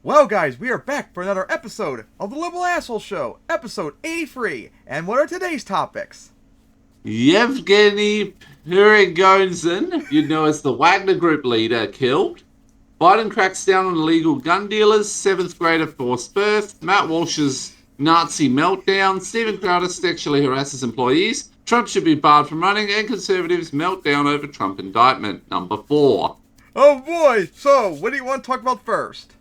Well, guys, we are back for another episode of the Liberal Asshole Show, episode 83. And what are today's topics? Yevgeny Prigozhin, you know as the Wagner Group leader, killed. Biden cracks down on illegal gun dealers. Seventh grader forced birth. Matt Walsh's Nazi meltdown. Stephen Crowder sexually harasses employees. Trump should be barred from running. And conservatives meltdown over Trump indictment. Number 4. Oh boy, so what do you want to talk about first?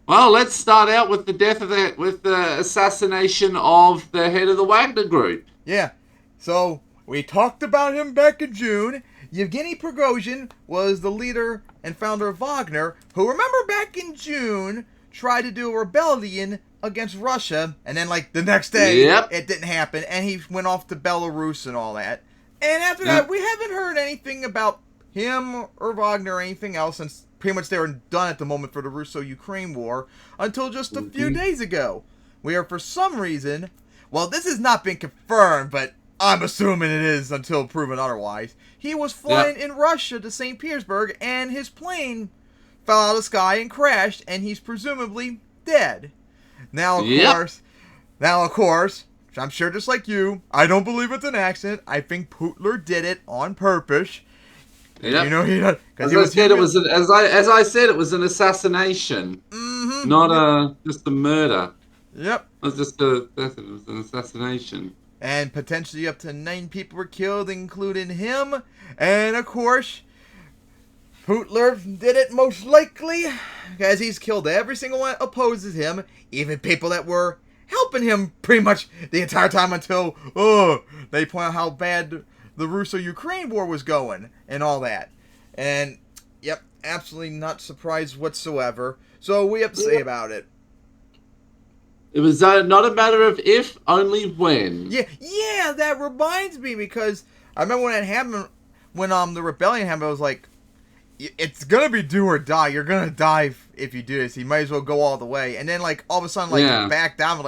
Well, let's start out with the assassination of the head of the Wagner Group. Yeah, so we talked about him back in June. Yevgeny Prigozhin was the leader and founder of Wagner, who, remember back in June, tried to do a rebellion against Russia, and then, the next day, It didn't happen, and he went off to Belarus and all that. And after that, we haven't heard anything about him or Wagner or anything else, since pretty much they were done at the moment for the Russo-Ukraine war, until just a few days ago, where for some reason, well, this has not been confirmed, but I'm assuming it is until proven otherwise, he was flying in Russia to St. Petersburg, and his plane fell out of the sky and crashed, and he's presumably dead. Now, of course, I'm sure just like you, I don't believe it's an accident. I think Putler did it on purpose. Yep. You know, as I said, it was an assassination, not just a murder. Yep. It was an assassination. And potentially up to 9 people were killed, including him. And of course, Putler did it most likely, because he's killed every single one that opposes him, even people that were helping him pretty much the entire time until, they point out how bad the Russo-Ukraine war was going, and all that. And, yep, absolutely not surprised whatsoever. So, what do you have to say about it? It was not a matter of if, only when. Yeah, that reminds me, because I remember when it happened, when the rebellion happened, I was like, it's gonna be do or die. You're gonna die if you do this. You might as well go all the way. And then, all of a sudden, back down,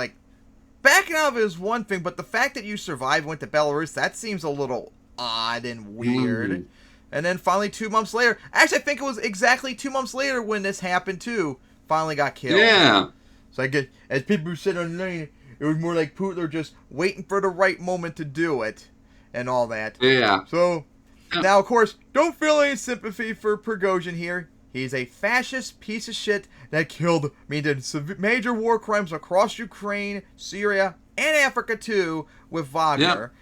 backing out of it is one thing, but the fact that you survived and went to Belarus, that seems a little odd and weird. And then finally 2 months later, actually I think it was exactly 2 months later when this happened too, finally got killed. Yeah. So I guess, as people who said online, it was more like Putler just waiting for the right moment to do it, and all that. Yeah. So, now of course, don't feel any sympathy for Prigozhin here. He's a fascist piece of shit that did major war crimes across Ukraine, Syria, and Africa too, with Wagner.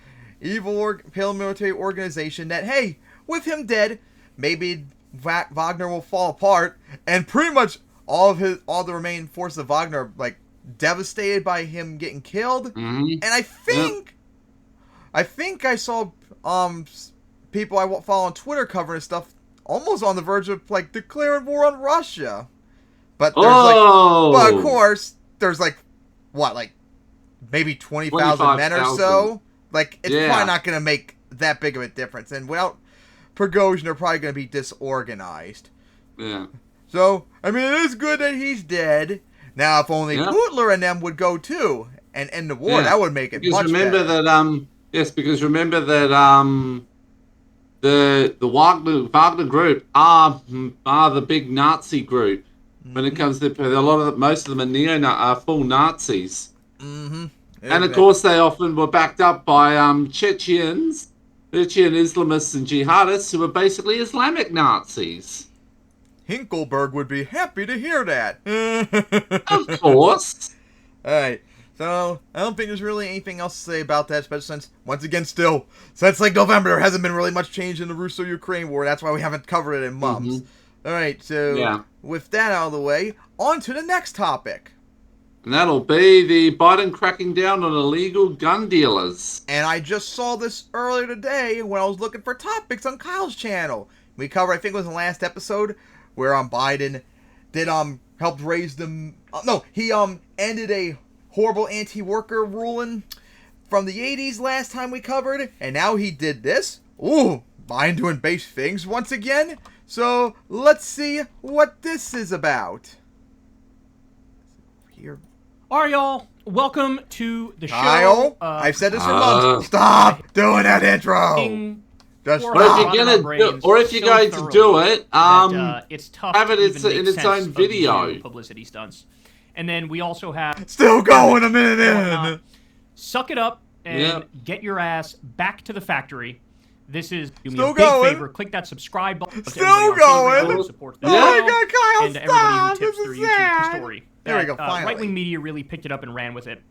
Evil paramilitary organization that, hey, with him dead, maybe Wagner will fall apart, and pretty much all the remaining forces of Wagner are, devastated by him getting killed. And I think I saw people I follow on Twitter covering stuff almost on the verge of declaring war on Russia. But there's but of course there's maybe 20,000 men or so. It's probably not going to make that big of a difference. And without Prigozhin, they're probably going to be disorganized. Yeah. So, I mean, it is good that he's dead. Now, if only Putler and them would go too and end the war, that would make it much better. Because remember that the Wagner group are the big Nazi group. When it comes to most of them are full Nazis. And of course, they often were backed up by Chechen Islamists and jihadists who were basically Islamic Nazis. Hinkelberg would be happy to hear that. Of course. Alright, so I don't think there's really anything else to say about that, especially since, once again, since November, there hasn't been really much change in the Russo-Ukraine war. That's why we haven't covered it in months. Alright, so with that out of the way, on to the next topic. And that'll be the Biden cracking down on illegal gun dealers. And I just saw this earlier today when I was looking for topics on Kyle's channel. We covered, I think it was the last episode, where Biden did helped raise them. He ended a horrible anti-worker ruling from the 80s last time we covered, and now he did this. Ooh, Biden doing base things once again. So let's see what this is about. Here. Alright, y'all. Welcome to the show. Kyle, I've said this for months. Stop doing that intro. That's Or Or if Stop. you're going to do it, it's tough have to it even in make its sense own of video. zero publicity stunts. And then we also have Still going a minute whatnot. in. Suck it up and Yeah. get your ass back to the factory. This is do me Still a big going. favor. Click that subscribe button. to Still everybody on Patreon going. who supports the Oh Yeah. my channel, God, Kyle, and to everybody stop. who tips This through is YouTube sad. story. There we go, finally. Right-wing media really picked it up and ran with it.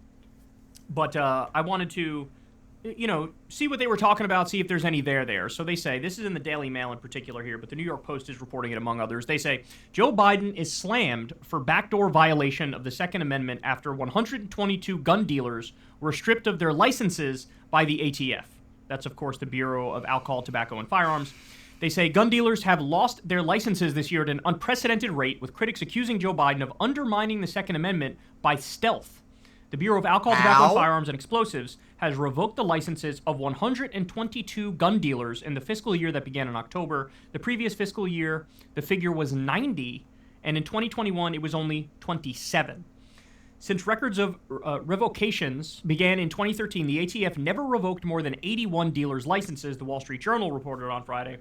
But I wanted to, see what they were talking about, see if there's any there. So they say, this is in the Daily Mail in particular here, but the New York Post is reporting it among others. They say, Joe Biden is slammed for backdoor violation of the Second Amendment after 122 gun dealers were stripped of their licenses by the ATF. That's, of course, the Bureau of Alcohol, Tobacco, and Firearms. They say gun dealers have lost their licenses this year at an unprecedented rate, with critics accusing Joe Biden of undermining the Second Amendment by stealth. The Bureau of Alcohol, Tobacco, and Firearms and Explosives has revoked the licenses of 122 gun dealers in the fiscal year that began in October. The previous fiscal year, the figure was 90, and in 2021, it was only 27. Since records of revocations began in 2013, the ATF never revoked more than 81 dealers' licenses, the Wall Street Journal reported on Friday.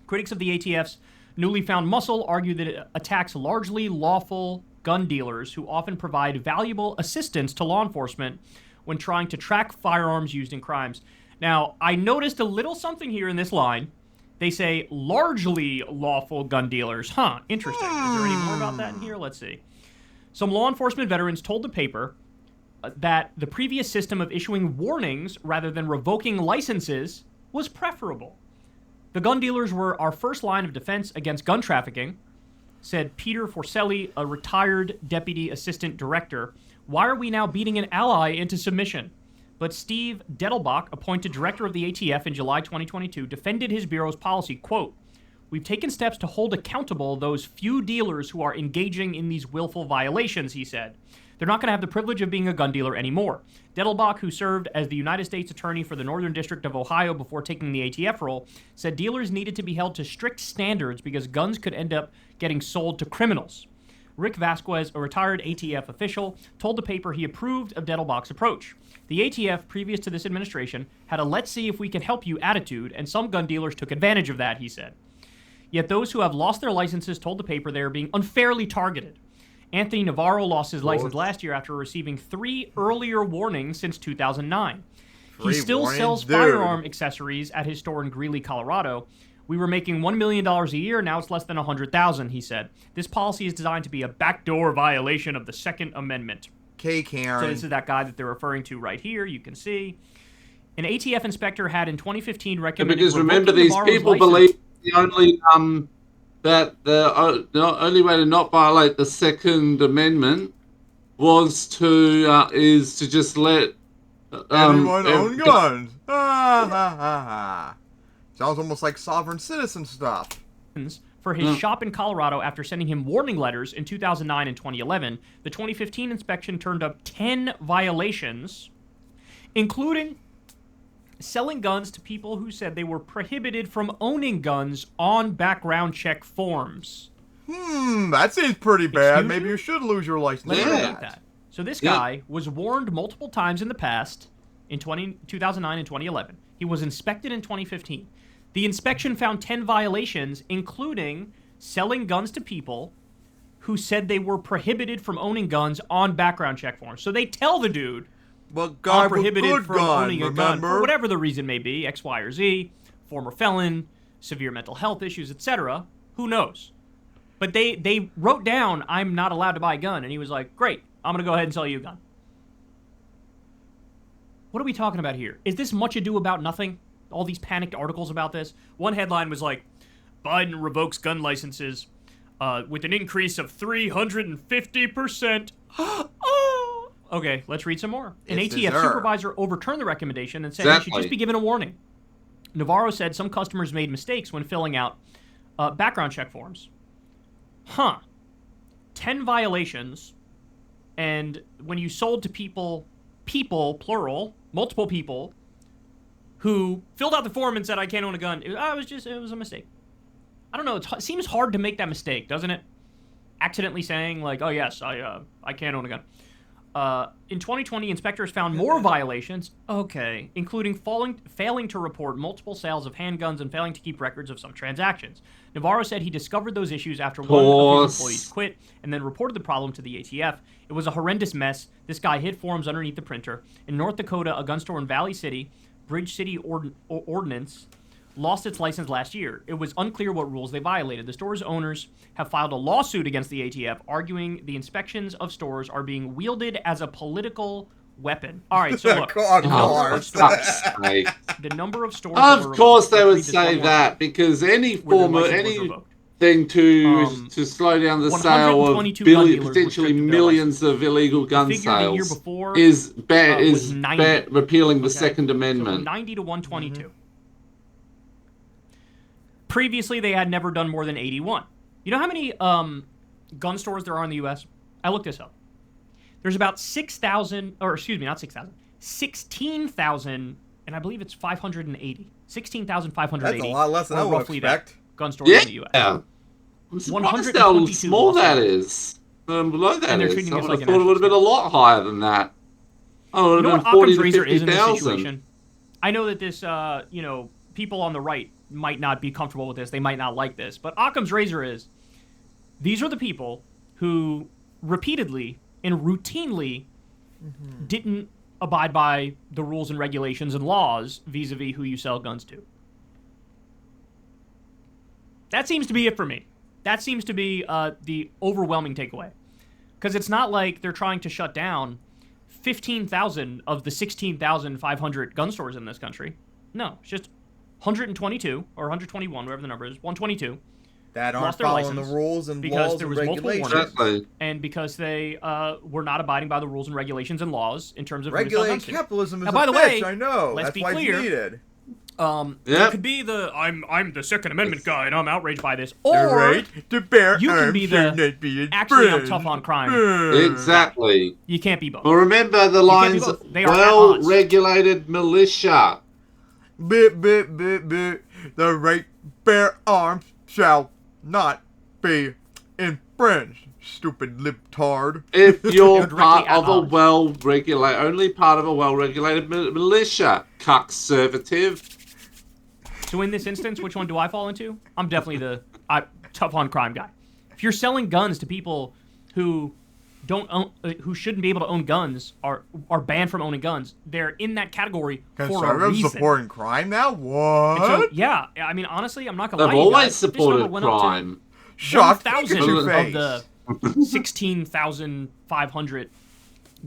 Critics of the ATF's newly found muscle argue that it attacks largely lawful gun dealers who often provide valuable assistance to law enforcement when trying to track firearms used in crimes. Now, I noticed a little something here in this line. They say largely lawful gun dealers. Huh, interesting. Is there any more about that in here? Let's see. Some law enforcement veterans told the paper that the previous system of issuing warnings rather than revoking licenses was preferable. The gun dealers were our first line of defense against gun trafficking, said Peter Forcelli, a retired deputy assistant director. Why are we now beating an ally into submission? But Steve Dettelbach, appointed director of the ATF in July 2022, defended his bureau's policy, quote, "We've taken steps to hold accountable those few dealers who are engaging in these willful violations," he said. They're not going to have the privilege of being a gun dealer anymore. Dettelbach, who served as the United States Attorney for the Northern District of Ohio before taking the ATF role, said dealers needed to be held to strict standards because guns could end up getting sold to criminals. Rick Vasquez, a retired ATF official, told the paper he approved of Dettelbach's approach. The ATF, previous to this administration, had a let's see if we can help you attitude, and some gun dealers took advantage of that, he said. Yet those who have lost their licenses told the paper they are being unfairly targeted. Anthony Navarro lost his license last year after receiving 3 earlier warnings since 2009. He still sells firearm accessories at his store in Greeley, Colorado. We were making $1 million a year, now it's less than $100,000, he said. This policy is designed to be a backdoor violation of the Second Amendment. Okay, Karen. So this is that guy that they're referring to right here, you can see. An ATF inspector had in 2015 recommended Because remember, revoking these Navarro's people license. believe the only way to not violate the Second Amendment was to just let everyone own guns. Ha ha ha ha. Sounds almost like sovereign citizen stuff. For his shop in Colorado after sending him warning letters in 2009 and 2011. The 2015 inspection turned up 10 violations, including selling guns to people who said they were prohibited from owning guns on background check forms. That seems pretty bad. Excuse Maybe you? you should lose your license. Let me for repeat that. So this guy was warned multiple times in the past, in 2009 and 2011. He was inspected in 2015. The inspection found 10 violations, including selling guns to people who said they were prohibited from owning guns on background check forms. So they tell the dude, But I'm God, prohibited from owning a gun, remember? for whatever the reason may be, X, Y, or Z, former felon, severe mental health issues, etc. Who knows? But they wrote down, I'm not allowed to buy a gun, and he was like, great, I'm going to go ahead and sell you a gun. What are we talking about here? Is this much ado about nothing? All these panicked articles about this? One headline was like, Biden revokes gun licenses with an increase of 350%. Oh! Okay, let's read some more. An It's ATF deserved. supervisor overturned the recommendation and said he should just be given a warning. Navarro said some customers made mistakes when filling out background check forms. 10 violations, and when you sold to people, plural, multiple people, who filled out the form and said, I can't own a gun, it was a mistake. I don't know, it seems hard to make that mistake, doesn't it? Accidentally saying, like, oh yes, I can't own a gun. In 2020, inspectors found more violations, including failing to report multiple sales of handguns and failing to keep records of some transactions. Navarro said he discovered those issues after one of his employees quit and then reported the problem to the ATF. It was a horrendous mess. This guy hid forms underneath the printer. In North Dakota, a gun store in Valley City, Bridge City Ordnance, lost its license last year. It was unclear what rules they violated. The store's owners have filed a lawsuit against the ATF, arguing the inspections of stores are being wielded as a political weapon. All right, so look. The number of stores. Of course, they would say that because any form of anything to slow down the sale of potentially millions of illegal gun sales is repealing the Second Amendment. So 90 to 122. Previously, they had never done more than 81. You know how many gun stores there are in the U.S.? I looked this up. There's about 6,000, or excuse me, not 6,000, 16,000, and I believe it's 580. 16,580. That's a lot less than I would expect. Gun stores in the U.S. Yeah. I'm surprised how small that is. Below that is. I would have thought it would have been a lot higher than that. Oh, it would have been 40 to 50,000. I know that this, people on the right might not be comfortable with this. They might not like this. But Occam's razor is, these are the people who repeatedly and routinely didn't abide by the rules and regulations and laws vis-a-vis who you sell guns to. That seems to be it for me. That seems to be the overwhelming takeaway. Because it's not like they're trying to shut down 15,000 of the 16,500 gun stores in this country. No, it's just 122 or 121, whatever the number is, 122. That aren't following the rules and laws and regulations. Exactly. And because they were not abiding by the rules and regulations and laws in terms of regulating capitalism is now, by the way, I know. Let's That's be why clear. it's needed. It could be the I'm the Second Amendment guy and I'm outraged by this, or to bear you can be the actually I'm tough on crime. Exactly. You can't be both. Well, remember the lines: well-regulated militia. The right bear arms shall not be infringed. Stupid libtard. If you're part of a only part of a well-regulated militia, conservative. So in this instance, which one do I fall into? I'm definitely the tough on crime guy. If you're selling guns to people who don't own, who shouldn't be able to own guns, are banned from owning guns, they're in that category for a reason. Supporting crime now? What? So, yeah, I mean, honestly, I'm not gonna lie. They've always supported crime. Shocked 1,000 of the 16,500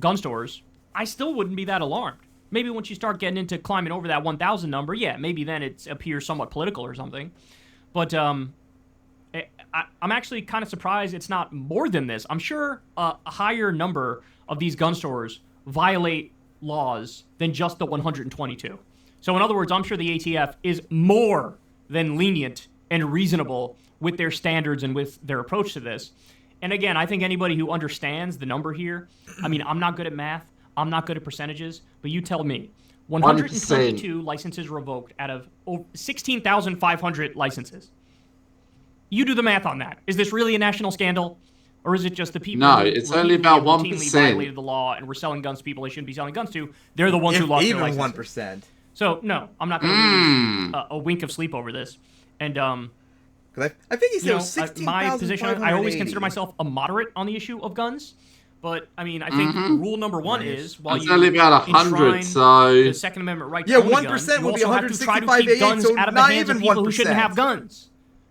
gun stores, I still wouldn't be that alarmed. Maybe once you start getting into climbing over that 1,000 number, yeah, maybe then it appears somewhat political or something. But I'm actually kind of surprised it's not more than this. I'm sure a higher number of these gun stores violate laws than just the 122. So in other words, I'm sure the ATF is more than lenient and reasonable with their standards and with their approach to this. And again, I think anybody who understands the number here, I mean, I'm not good at math, I'm not good at percentages, but you tell me, 122 licenses revoked out of 16,500 licenses. You do the math on that. Is this really a national scandal? Or is it just the people who it's only about 1% violated the law and were selling guns to people they shouldn't be selling guns to? They're the ones who lost their licenses. Even 1%. So, no, I'm not going to lose a wink of sleep over this. And, I think he said it was 16,580. my position, I always consider myself a moderate on the issue of guns. But, I mean, I think rule number one is, while you only about 100, so the Second Amendment right to own a gun, 1% would be you also have to try to keep 165.88, guns so out of the not hands of even people 1%. who shouldn't have guns.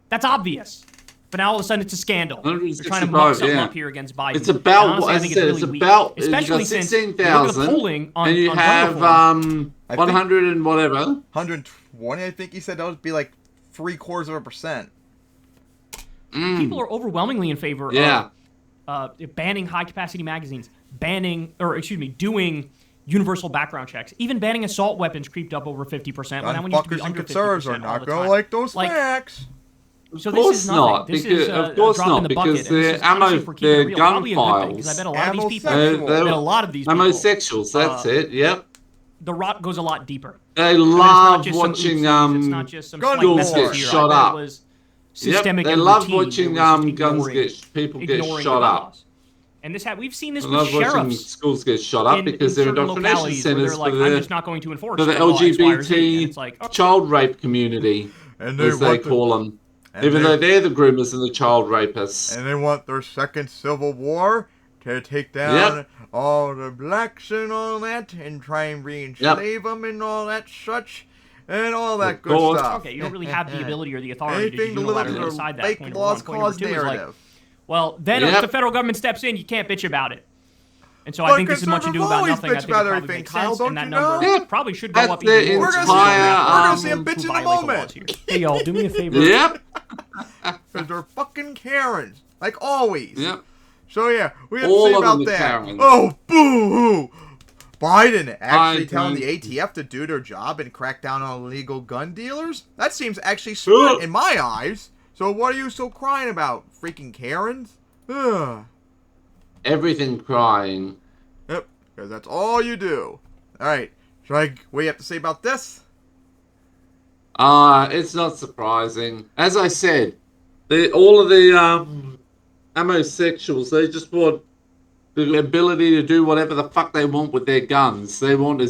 That's obvious. But now all of a sudden it's a scandal. They're trying to 165, muck something up here against Biden. It's about, honestly, as I said, it's about, especially you've got since 16,000, and you have 100 and whatever. 120, I think he said that would be like 0.75%. People are overwhelmingly in favor of banning high-capacity magazines, doing universal background checks. Even banning assault weapons creeped up over 50%. When used to be under 50% conservatives are not going to like those facts. So this is nothing. This is a drop in the bucket. Because they're gun files. I bet a lot of these people, homosexuals, that's it, yep. The rot goes a lot deeper. They love watching it's not just some guns get shot up. Systemic they love watching people get shot up. And we've seen this I with love watching sheriffs schools get shot up because they're certain indoctrination localities where centers they're like, for I'm the just not going to enforce for the federal law, X, Y, or Z. And LGBT it's like, oh, child rape community, And as they call them. Even though they're the groomers and the child rapists. And they want their second civil war to take down all the blacks and all that, and try and re-enslave them and all that such, and all that good stuff. Okay, you don't really have the ability or the authority Anything to to live up unilaterally to decide the that. fake Point lost number one. cause Point number two is like, narrative. well, then if the federal government steps in, you can't bitch about it. And so I But think this is much ado conservatives about always nothing. I bitch think about it probably everything, makes Kyle, sense, don't and that you number know? probably should go That's up even the more. entire, We're gonna see a bitch in a violate the moment. laws here. Hey, y'all, do me a favor. Yep. Because they're fucking Karens, like always. Yep. So yeah, we have All to see of them about are that. Karens. Oh, boo-hoo! Biden actually Biden. telling the ATF to do their job and crack down on illegal gun dealers? That seems actually smart in my eyes. So what are you so crying about, freaking Karens? Ugh. Everything crying. Yep, because that's all you do. Alright, what do you have to say about this? It's not surprising. As I said, all of the homosexuals, they just want the ability to do whatever the fuck they want with their guns. They want any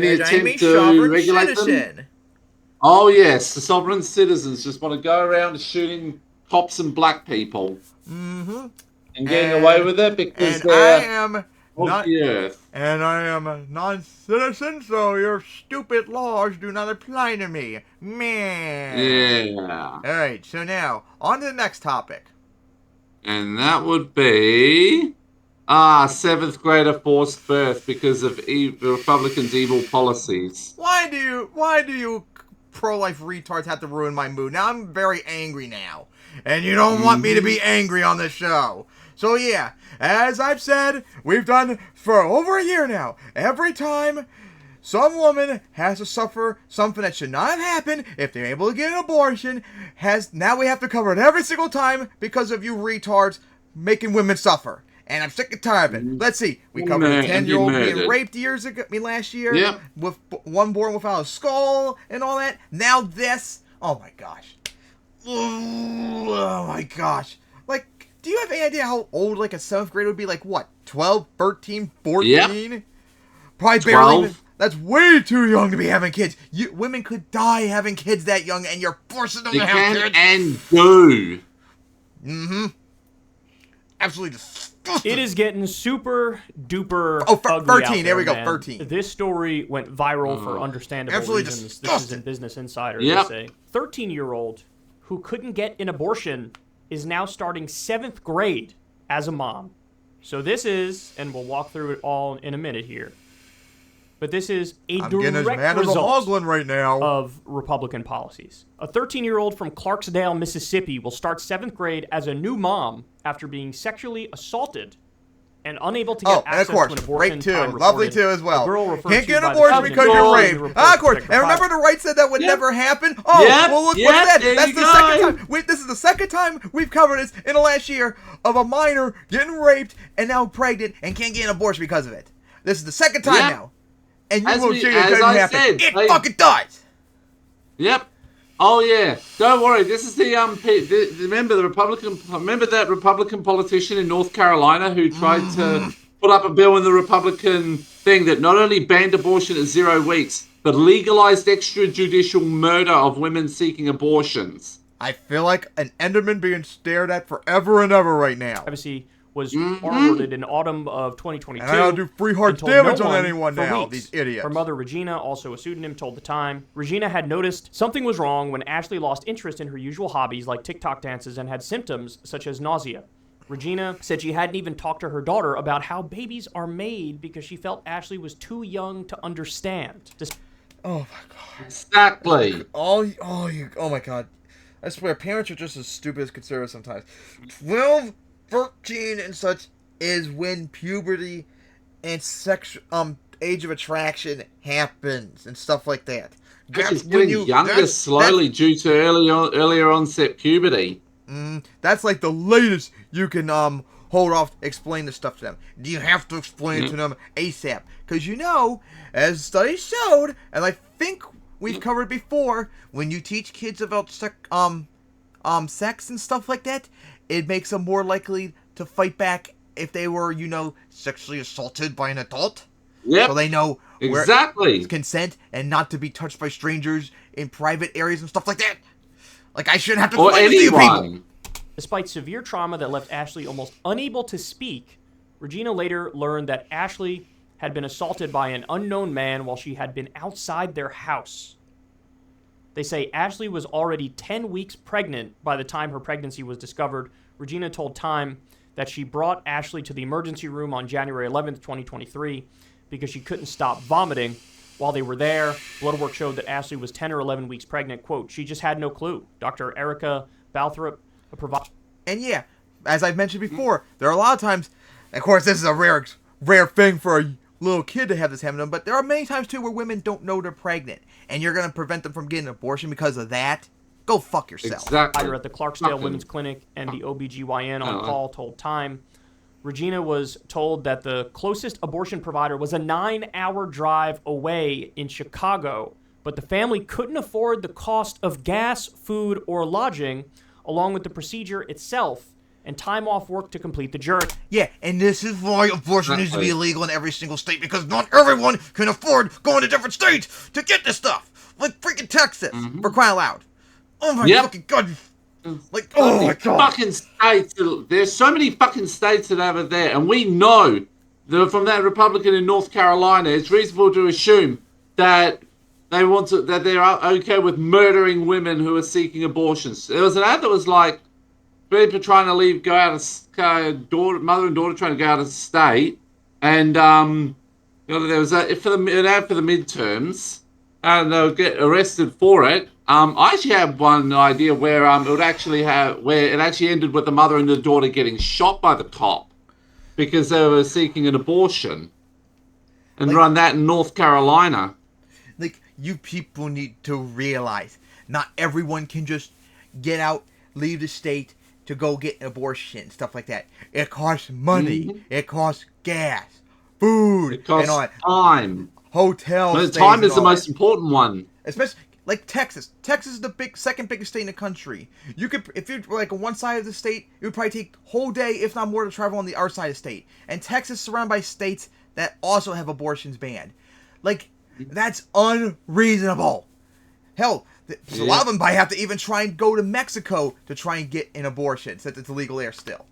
attempt to regulate them. Oh yes, the sovereign citizens just want to go around shooting cops and black people. Mm-hmm. And getting away with it because they're of the earth. And I am a non-citizen, so your stupid laws do not apply to me. Man. Yeah. Alright, so now, on to the next topic. And that would be 7th grader forced birth because of the Republicans' evil policies. Why do you pro-life retards have to ruin my mood? Now I'm very angry now. And you don't want me to be angry on this show. So yeah, as I've said, we've done for over a year now. Every time some woman has to suffer something that should not have happened if they're able to get an abortion, now we have to cover it every single time because of you retards making women suffer. And I'm sick and tired of it. Let's see. We covered a 10-year-old being raped last year. Yep. With one born without a skull and all that. Now this. Oh my gosh. Oh my gosh. Like, do you have any idea how old like a 7th grader would be? Like what? 12, 13, 14? Yep. Probably 12. barely even. That's way too young to be having kids. Women could die having kids that young, and you're forcing them to have kids. And do. Mm-hmm. Absolutely disgusting. It is getting super duper. Oh, ugly 13. There we go. 13. This story went viral for understandable absolutely reasons. Disgusting. This is in Business Insider. Yep. They say 13-year-old who couldn't get an abortion is now starting 7th grade as a mom. So this is, and we'll walk through it all in a minute here, but this is a direct result right now of Republican policies. A 13-year-old from Clarksdale, Mississippi will start 7th grade as a new mom after being sexually assaulted and unable to get access to an abortion. Rape too. Lovely too as well. Can't get an an abortion because you're raped. Of course. And remember the right said that would never happen? Oh, well look what's that. That's the second time. This is the second time we've covered this in the last year of a minor getting raped and now pregnant and can't get an abortion because of it. This is the second time now. And you won't say it doesn't happen. It fucking does. Yep. Oh yeah. Don't worry. This is the remember that Republican politician in North Carolina who tried to put up a bill in the Republican thing that not only banned abortion at 0 weeks, but legalized extrajudicial murder of women seeking abortions. I feel like an Enderman being stared at forever and ever right now. Privacy was forwarded in autumn of 2022. And I'll do free hard damage on anyone now, these idiots. Her mother, Regina, also a pseudonym, told The Time. Regina had noticed something was wrong when Ashley lost interest in her usual hobbies like TikTok dances and had symptoms such as nausea. Regina said she hadn't even talked to her daughter about how babies are made because she felt Ashley was too young to understand. Oh my god. Exactly. Oh my god. I swear, parents are just as stupid as conservatives sometimes. 12, 13 and such is when puberty and age of attraction happens and stuff like that. She's getting younger slowly due to earlier onset puberty. That's like the latest you can hold off explain the stuff to them. Do you have to explain it to them ASAP? Because as studies showed, and I think we've covered before, when you teach kids about sex and stuff like that, it makes them more likely to fight back if they were, sexually assaulted by an adult. Yep. So they know exactly consent and not to be touched by strangers in private areas and stuff like that. Like, I shouldn't have to or explain this to you people. anyone. Despite severe trauma that left Ashley almost unable to speak, Regina later learned that Ashley had been assaulted by an unknown man while she had been outside their house. They say Ashley was already 10 weeks pregnant by the time her pregnancy was discovered. Regina told Time that she brought Ashley to the emergency room on January 11th, 2023, because she couldn't stop vomiting. While they were there, blood work showed that Ashley was 10 or 11 weeks pregnant. Quote, she just had no clue. Dr. Erica Balthrop, a provider. And yeah, as I've mentioned before, there are a lot of times, of course this is a rare thing for a little kid to have this happen to them, but there are many times too where women don't know they're pregnant, and you're going to prevent them from getting an abortion because of that? Go fuck yourself. Exactly. At the Clarksdale Women's Clinic, and the OBGYN on call told Time. Regina was told that the closest abortion provider was a 9-hour drive away in Chicago, but the family couldn't afford the cost of gas, food, or lodging, along with the procedure itself, and time off work to complete the journey. Yeah, and this is why abortion needs to be illegal in every single state, because not everyone can afford going to different states to get this stuff. Like freaking Texas, for crying out loud. Oh my fucking god. Like, oh my god. Fucking states. There's so many fucking states that have it there, and we know that from that Republican in North Carolina, it's reasonable to assume that they're okay with murdering women who are seeking abortions. There was an ad that was like, people trying to go out of mother and daughter trying to go out of state, and there was an ad for the midterms, and they'll get arrested for it. I actually have one idea where it actually ended with the mother and the daughter getting shot by the cop because they were seeking an abortion, and run that in North Carolina. Like, you people need to realize, not everyone can just get out, leave the state to go get an abortion, stuff like that. It costs money. It costs gas, food, It costs and time. Hotels. But time is the most important one. Especially like Texas. Texas is the second biggest state in the country. You could, if you're like on one side of the state, it would probably take a whole day, if not more, to travel on the other side of the state. And Texas is surrounded by states that also have abortions banned. Like, that's unreasonable. Hell, a lot of them might have to even try and go to Mexico to try and get an abortion, since it's illegal there still.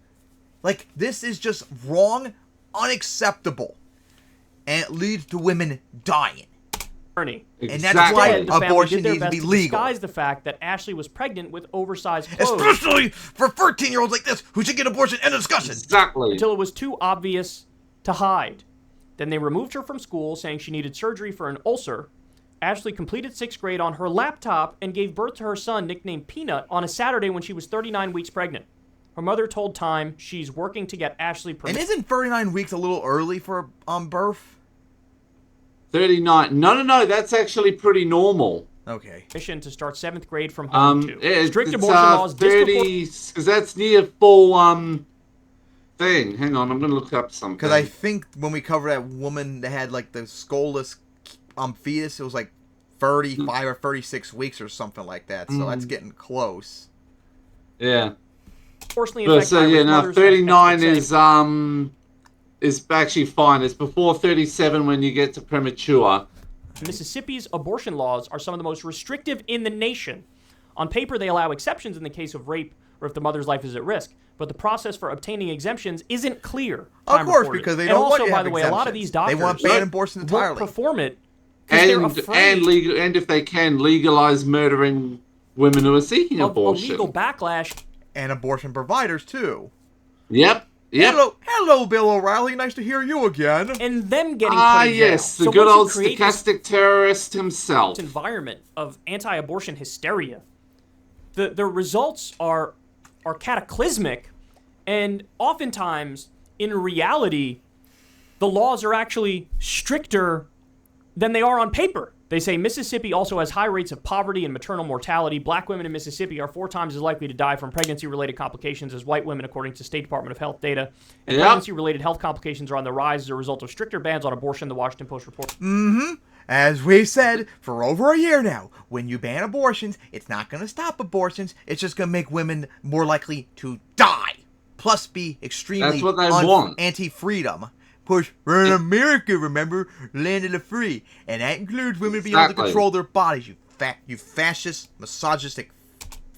Like, this is just wrong, unacceptable, and it leads to women dying. Exactly. And that's why abortion needs to be legal. Disguise the fact that Ashley was pregnant with oversized clothes. Especially for 13-year-olds like this who should get abortion and discussion. Exactly. Until it was too obvious to hide. Then they removed her from school, saying she needed surgery for an ulcer. Ashley completed 6th grade on her laptop and gave birth to her son, nicknamed Peanut, on a Saturday when she was 39 weeks pregnant. Her mother told Time she's working to get Ashley And isn't 39 weeks a little early for birth? 39. No. That's actually pretty normal. Okay. Permission to start 7th grade from home too. Strict abortion laws. 30, because that's near full thing. Hang on, I'm gonna look up something. Because I think when we covered that woman that had like the skull-less fetus, it was like 35 or 36 weeks or something like that. So that's getting close. Yeah. Unfortunately, But so yeah, now 39 is actually fine. It's before 37 when you get to premature. Mississippi's abortion laws are some of the most restrictive in the nation. On paper, they allow exceptions in the case of rape or if the mother's life is at risk. But the process for obtaining exemptions isn't clear. Of course, because they don't want you to have by the way, a lot of these exemptions. doctors They want ban abortion entirely. won't perform it because they're afraid and if they can, legalize murdering women who are seeking of abortion. a legal backlash. And abortion providers, too. Yep. Hello, Bill O'Reilly. Nice to hear you again. And them getting put in jail. Yes, the good old stochastic terrorist himself. Environment of anti-abortion hysteria. The results are cataclysmic, and oftentimes, in reality, the laws are actually stricter than they are on paper. They say Mississippi also has high rates of poverty and maternal mortality. Black women in Mississippi are 4 times as likely to die from pregnancy-related complications as white women, according to State Department of Health data. And pregnancy-related health complications are on the rise as a result of stricter bans on abortion, the Washington Post reports. As we said for over a year now, when you ban abortions, it's not going to stop abortions. It's just going to make women more likely to die. plus be extremely That's what they want. anti-freedom. Push, we're in America, remember? Land of the free. And that includes women being able to control their bodies, you fascist, misogynistic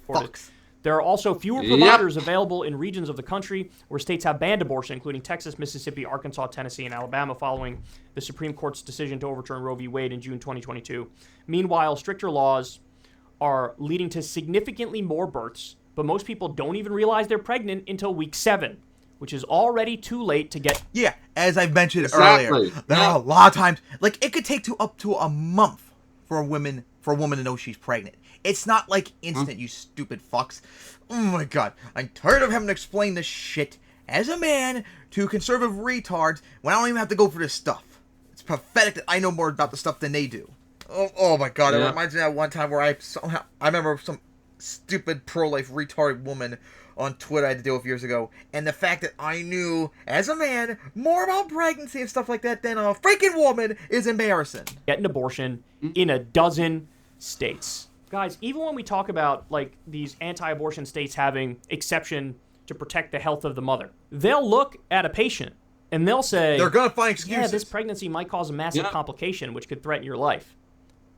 fucks. There are also fewer providers available in regions of the country where states have banned abortion, including Texas, Mississippi, Arkansas, Tennessee, and Alabama, following the Supreme Court's decision to overturn Roe v. Wade in June 2022. Meanwhile, stricter laws are leading to significantly more births, but most people don't even realize they're pregnant until week 7, which is already too late to get... Yeah, as I've mentioned earlier, there are a lot of times, like, it could take up to a month for a woman to know she's pregnant. It's not like instant, you stupid fucks. Oh my god, I'm tired of having to explain this shit as a man to conservative retards when I don't even have to go for this stuff. It's pathetic that I know more about the stuff than they do. Oh my god, it reminds me of that one time where I remember some stupid pro-life retarded woman on Twitter I had to deal with years ago, and the fact that I knew, as a man, more about pregnancy and stuff like that than a freaking woman is embarrassing. Get an abortion in a dozen states. Guys, even when we talk about, like, these anti-abortion states having exception to protect the health of the mother, they'll look at a patient and they'll say, they're gonna find excuses. Yeah, this pregnancy might cause a massive complication which could threaten your life.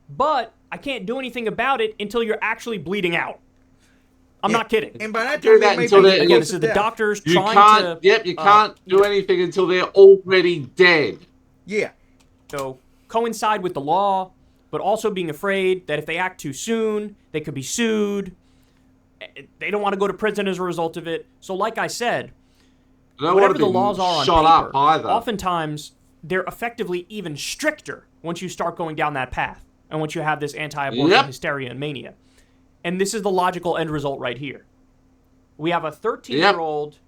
But I can't do anything about it until you're actually bleeding out. I'm not kidding. And by that Do time, that until they're... Again, this is the doctors You trying can't, to... you can't do anything until they're already dead. Yeah. So, coincide with the law, but also being afraid that if they act too soon, they could be sued. They don't want to go to prison as a result of it. So, like I said, whatever the laws are on paper, oftentimes they're effectively even stricter once you start going down that path and once you have this anti-abortion hysteria and mania. And this is the logical end result right here. We have a 13-year-old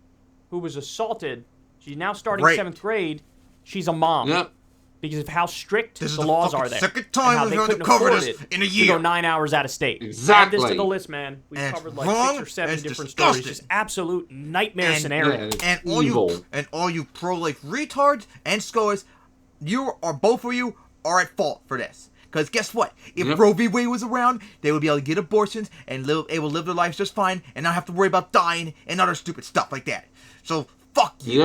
who was assaulted. She's now starting 7th grade. She's a mom. Because of how strict the laws are there. Second time how they couldn't afford it in a year to go 9 hours out of state. Exactly. Add this to the list, man. We've covered like 6 or 7 different stories. Just absolute nightmare scenario. And all you pro-life retards and scholars, both of you are at fault for this. Because guess what? If Roe v. Wade was around, they would be able to get abortions and able to live their lives just fine and not have to worry about dying and other stupid stuff like that. So, fuck you.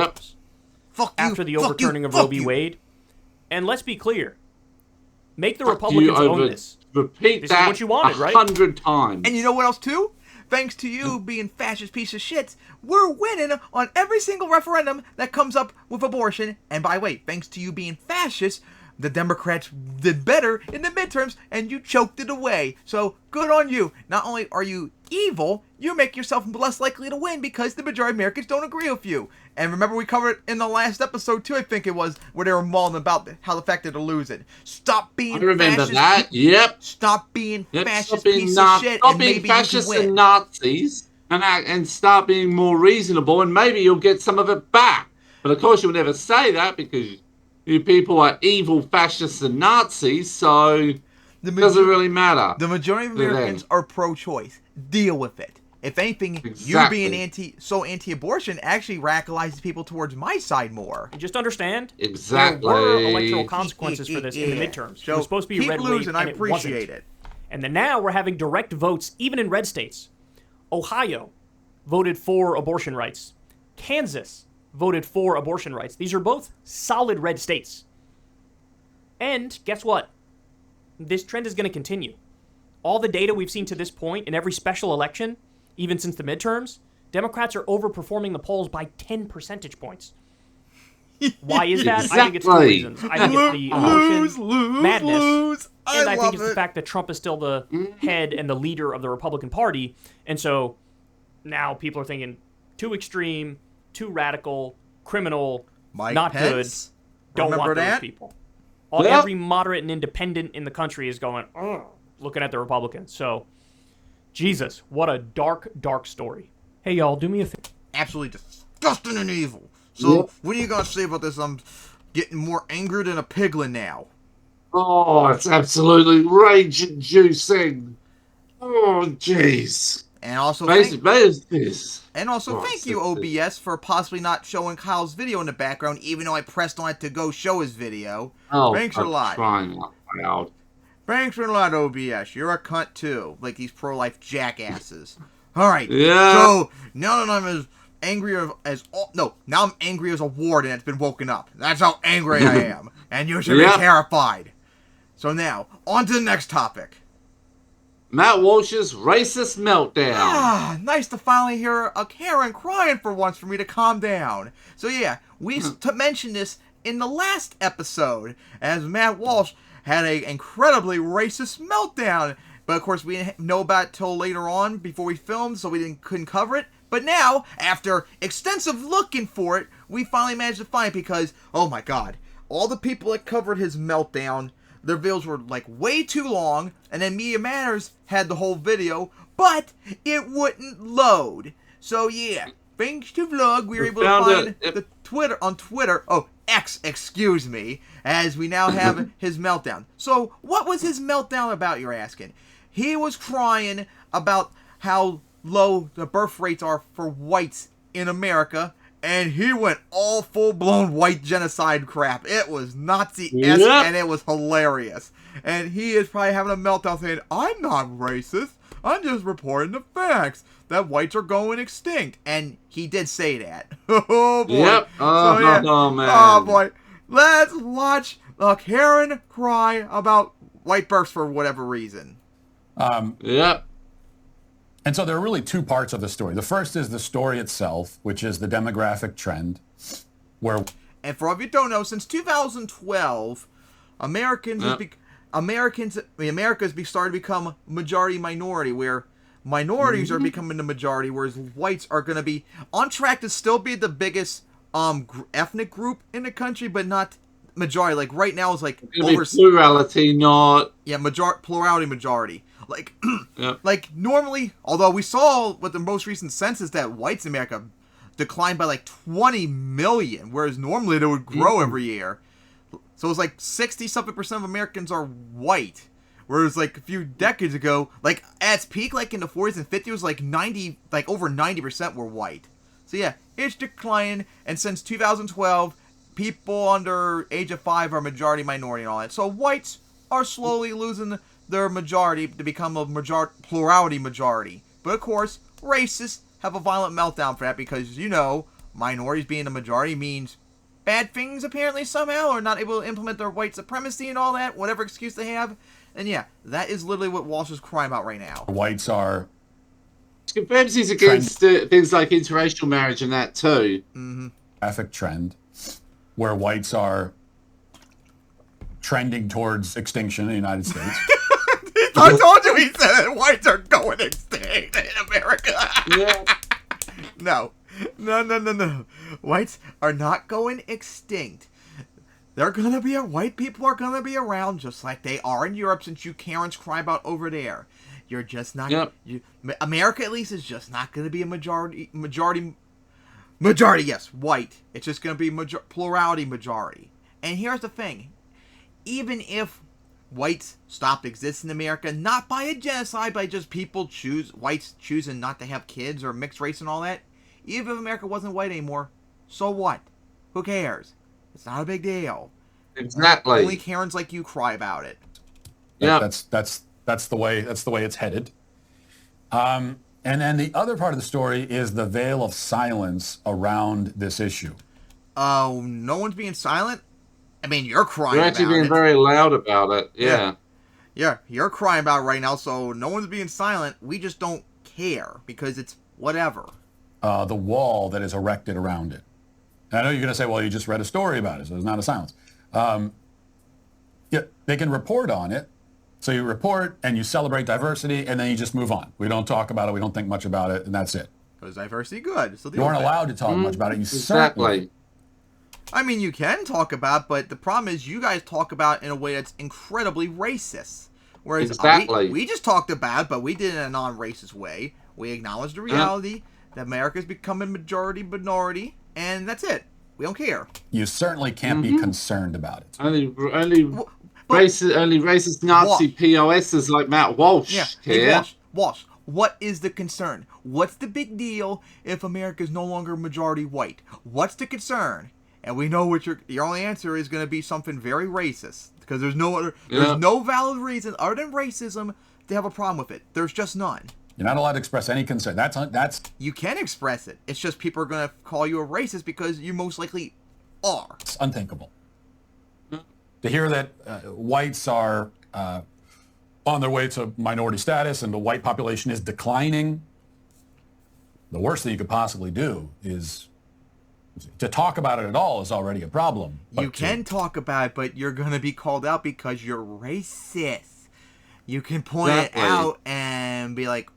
Fuck you. After the overturning of Roe v. Wade. And let's be clear. Make the Republicans own this. Repeat this that is what you wanted, right? 100 times. And you know what else, too? Thanks to you being fascist piece of shits, we're winning on every single referendum that comes up with abortion. And by the way, thanks to you being fascist, the Democrats did better in the midterms, and you choked it away. So, good on you. Not only are you evil, you make yourself less likely to win because the majority of Americans don't agree with you. And remember we covered in the last episode, too, I think it was, where they were mauling about how the fact that they're losing. Stop being fascist. I remember that, Stop being fascist piece of shit, Stop being fascists and Nazis, and start being more reasonable, and maybe you'll get some of it back. But of course you'll never say that because you people are evil fascists and Nazis, so it doesn't really matter. The majority of Americans are pro-choice. Deal with it. If anything, you being anti-abortion actually radicalizes people towards my side more. And just understand, exactly. there were electoral consequences for this in the midterms. So it was supposed to be a red wave, and I appreciate it. And then now we're having direct votes, even in red states. Ohio voted for abortion rights. Kansas voted for abortion rights. These are both solid red states. And guess what? This trend is going to continue. All the data we've seen to this point in every special election, even since the midterms, Democrats are overperforming the polls by 10 percentage points. Why is that? I think it's 2 reasons. I think it's the emotion, madness, and I think it's the fact that Trump is still the head and the leader of the Republican Party. And so now people are thinking too extreme, too radical, criminal, not good. Don't want those people. Every moderate and independent in the country is going, looking at the Republicans. So, Jesus, what a dark, dark story. Hey, y'all, do me a favor. Absolutely disgusting and evil. So, what are you going to say about this? I'm getting more angry than a piglin now. Oh, it's absolutely rage-inducing. Oh, jeez. And also, thank you, OBS, for possibly not showing Kyle's video in the background, even though I pressed on it to go show his video. Oh, thanks a lot. Trying out. Thanks a lot, OBS. You're a cunt, too, like these pro-life jackasses. All right. Yeah. So, now that I'm as angry as all. No, now I'm angry as a warden that's been woken up. That's how angry I am. And you should be terrified. So now, on to the next topic. Matt Walsh's racist meltdown. Ah, nice to finally hear a Karen crying for once for me to calm down. So yeah, we mentioned this in the last episode, as Matt Walsh had an incredibly racist meltdown. But of course, we didn't know about it till later on before we filmed, so we couldn't cover it. But now, after extensive looking for it, we finally managed to find it because, oh my god, all the people that covered his meltdown, their videos were like way too long, and then Media Matters had the whole video, but it wouldn't load. So yeah, thanks to Vlog, we were able to find the Twitter on Twitter. Oh, X, excuse me, as we now have his meltdown. So what was his meltdown about, you're asking? He was crying about how low the birth rates are for whites in America, and he went all full-blown white genocide crap. It was Nazi-esque, and it was hilarious. And he is probably having a meltdown saying, I'm not racist, I'm just reporting the facts that whites are going extinct. And he did say that. Oh boy. Yep. Oh, so, yeah. oh man. Oh boy. Let's watch Karen cry about white births for whatever reason. Yep. And so there are really two parts of the story. The first is the story itself, which is the demographic trend, where... And for all of you who don't know, since 2012, America has started to become majority-minority, where minorities are becoming the majority, whereas whites are going to be on track to still be the biggest ethnic group in the country, but not majority. Like right now, it's like over plurality, not plurality majority. Like, yep. Like normally, although we saw with the most recent census that whites in America declined by like 20 million, whereas normally they would grow every year. So it's like 60-something% of Americans are white, whereas like a few decades ago, like at its peak, like in the 40s and 50s, was like over 90% were white. So yeah, it's declining, and since 2012, people under age of 5 are majority minority and all that. So whites are slowly losing their majority to become a plurality majority. But of course, racists have a violent meltdown for that because, you know, minorities being the majority means bad things apparently somehow, or not able to implement their white supremacy and all that, whatever excuse they have. And yeah, that is literally what Walsh is crying about right now. Whites are... It confirms he's against things like interracial marriage and that too. Graphic trend, where whites are trending towards extinction in the United States. I told you he said that whites are going extinct in America. Yeah. No. Whites are not going extinct. They're gonna be white people are gonna be around just like they are in Europe, since you Karens cry about over there. You're just not. Yep. America at least is just not gonna be a majority. Yes, white. It's just gonna be plurality majority. And here's the thing: even if whites stopped existing in America, not by a genocide, by just whites choosing not to have kids or mixed race and all that. Even if America wasn't white anymore, so what? Who cares? It's not a big deal. Exactly. Only Karens like you cry about it. Yeah. That's the way it's headed. And then the other part of the story is the veil of silence around this issue. Oh, no one's being silent? I mean, you're crying You're actually about being it. very loud about it. Yeah. Yeah, you're crying about it right now, so no one's being silent. We just don't care because it's whatever. The wall that is erected around it. And I know you're going to say, well, you just read a story about it, so there's not a silence. Yeah, they can report on it. So you report and you celebrate diversity, and then you just move on. We don't talk about it. We don't think much about it, and that's it. Because diversity good. So you aren't allowed to talk much about it. You Exactly. I mean, you can talk about it, but the problem is you guys talk about it in a way that's incredibly racist. Whereas we just talked about it, but we did it in a non-racist way. We acknowledged the reality that America's becoming majority minority, and that's it. We don't care. You certainly can't be concerned about it. Only racist Nazi POSs like Matt Walsh care. Hey, Walsh, what is the concern? What's the big deal if America is no longer majority white? What's the concern? And we know what your only answer is going to be something very racist, because there's no valid reason other than racism to have a problem with it. There's just none. You're not allowed to express any concern. That's You can express it. It's just people are going to call you a racist because you most likely are. It's unthinkable. To hear that whites are on their way to minority status and the white population is declining, the worst thing you could possibly do is to talk about it at all is already a problem. You can talk about it, but you're going to be called out because you're racist. You can point it out and be like,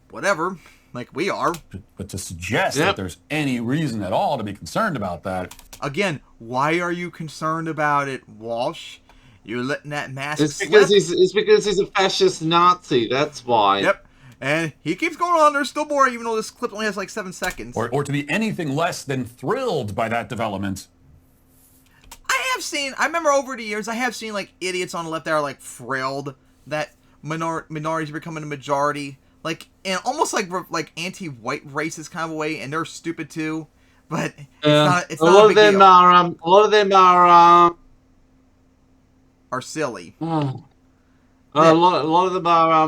whatever, like we are. But to suggest that there's any reason at all to be concerned about that. Again, why are you concerned about it, Walsh? You're letting that mask It's slip. because he's a fascist Nazi. That's why. Yep. And he keeps going on. There's still more, even though this clip only has like 7 seconds. Or to be anything less than thrilled by that development. I remember over the years, I have seen like idiots on the left that are like thrilled that minorities are becoming a majority. Like, in almost like anti-white racist kind of a way, and they're stupid too. But it's not a big deal. A lot of them are silly. A lot of them are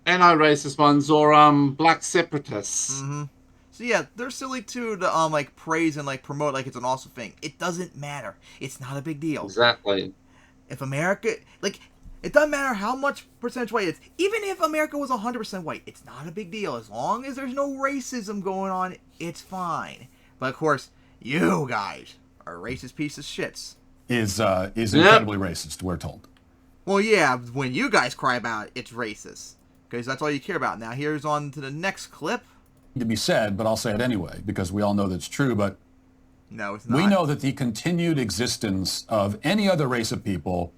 anti-racist ones or black separatists. Mm-hmm. So yeah, they're silly too to like praise and like promote like it's an awesome thing. It doesn't matter. It's not a big deal. Exactly. If America, like, it doesn't matter how much percentage white it's. Even if America was 100% white, it's not a big deal. As long as there's no racism going on, it's fine. But of course, you guys are racist pieces of shits. Is incredibly racist, we're told. Well, yeah, when you guys cry about it, it's racist. Because that's all you care about. Now, here's on to the next clip. To be said, but I'll say it anyway, because we all know that's true, but no, it's not. We know that the continued existence of any other race of people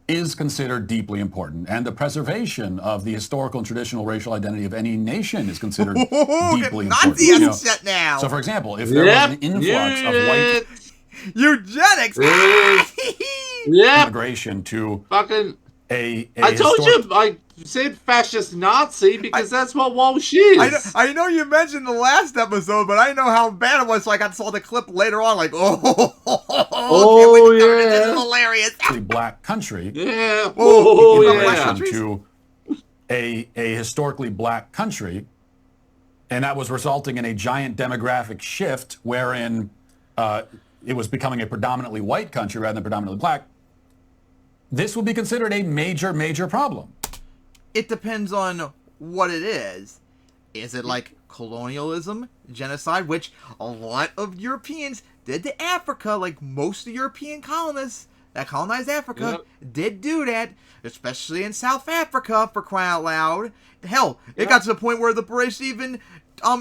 is considered deeply important, and the preservation of the historical and traditional racial identity of any nation is considered deeply important. Nazi upset now. So, for example, if there was an influx of white eugenics, immigration to fucking I told you, I said fascist Nazi because that's what Walsh is. I know you mentioned the last episode, but I know how bad it was, so I saw the clip later on, like, can't wait to cover this. This is hilarious. Black country. Yeah. To a historically black country, and that was resulting in a giant demographic shift wherein it was becoming a predominantly white country rather than predominantly black. This would be considered a major, major problem. It depends on what it is. Is it like colonialism, genocide, which a lot of Europeans did to Africa, like most of the European colonists that colonized Africa did do that, especially in South Africa, for crying out loud. Hell, it got to the point where the British even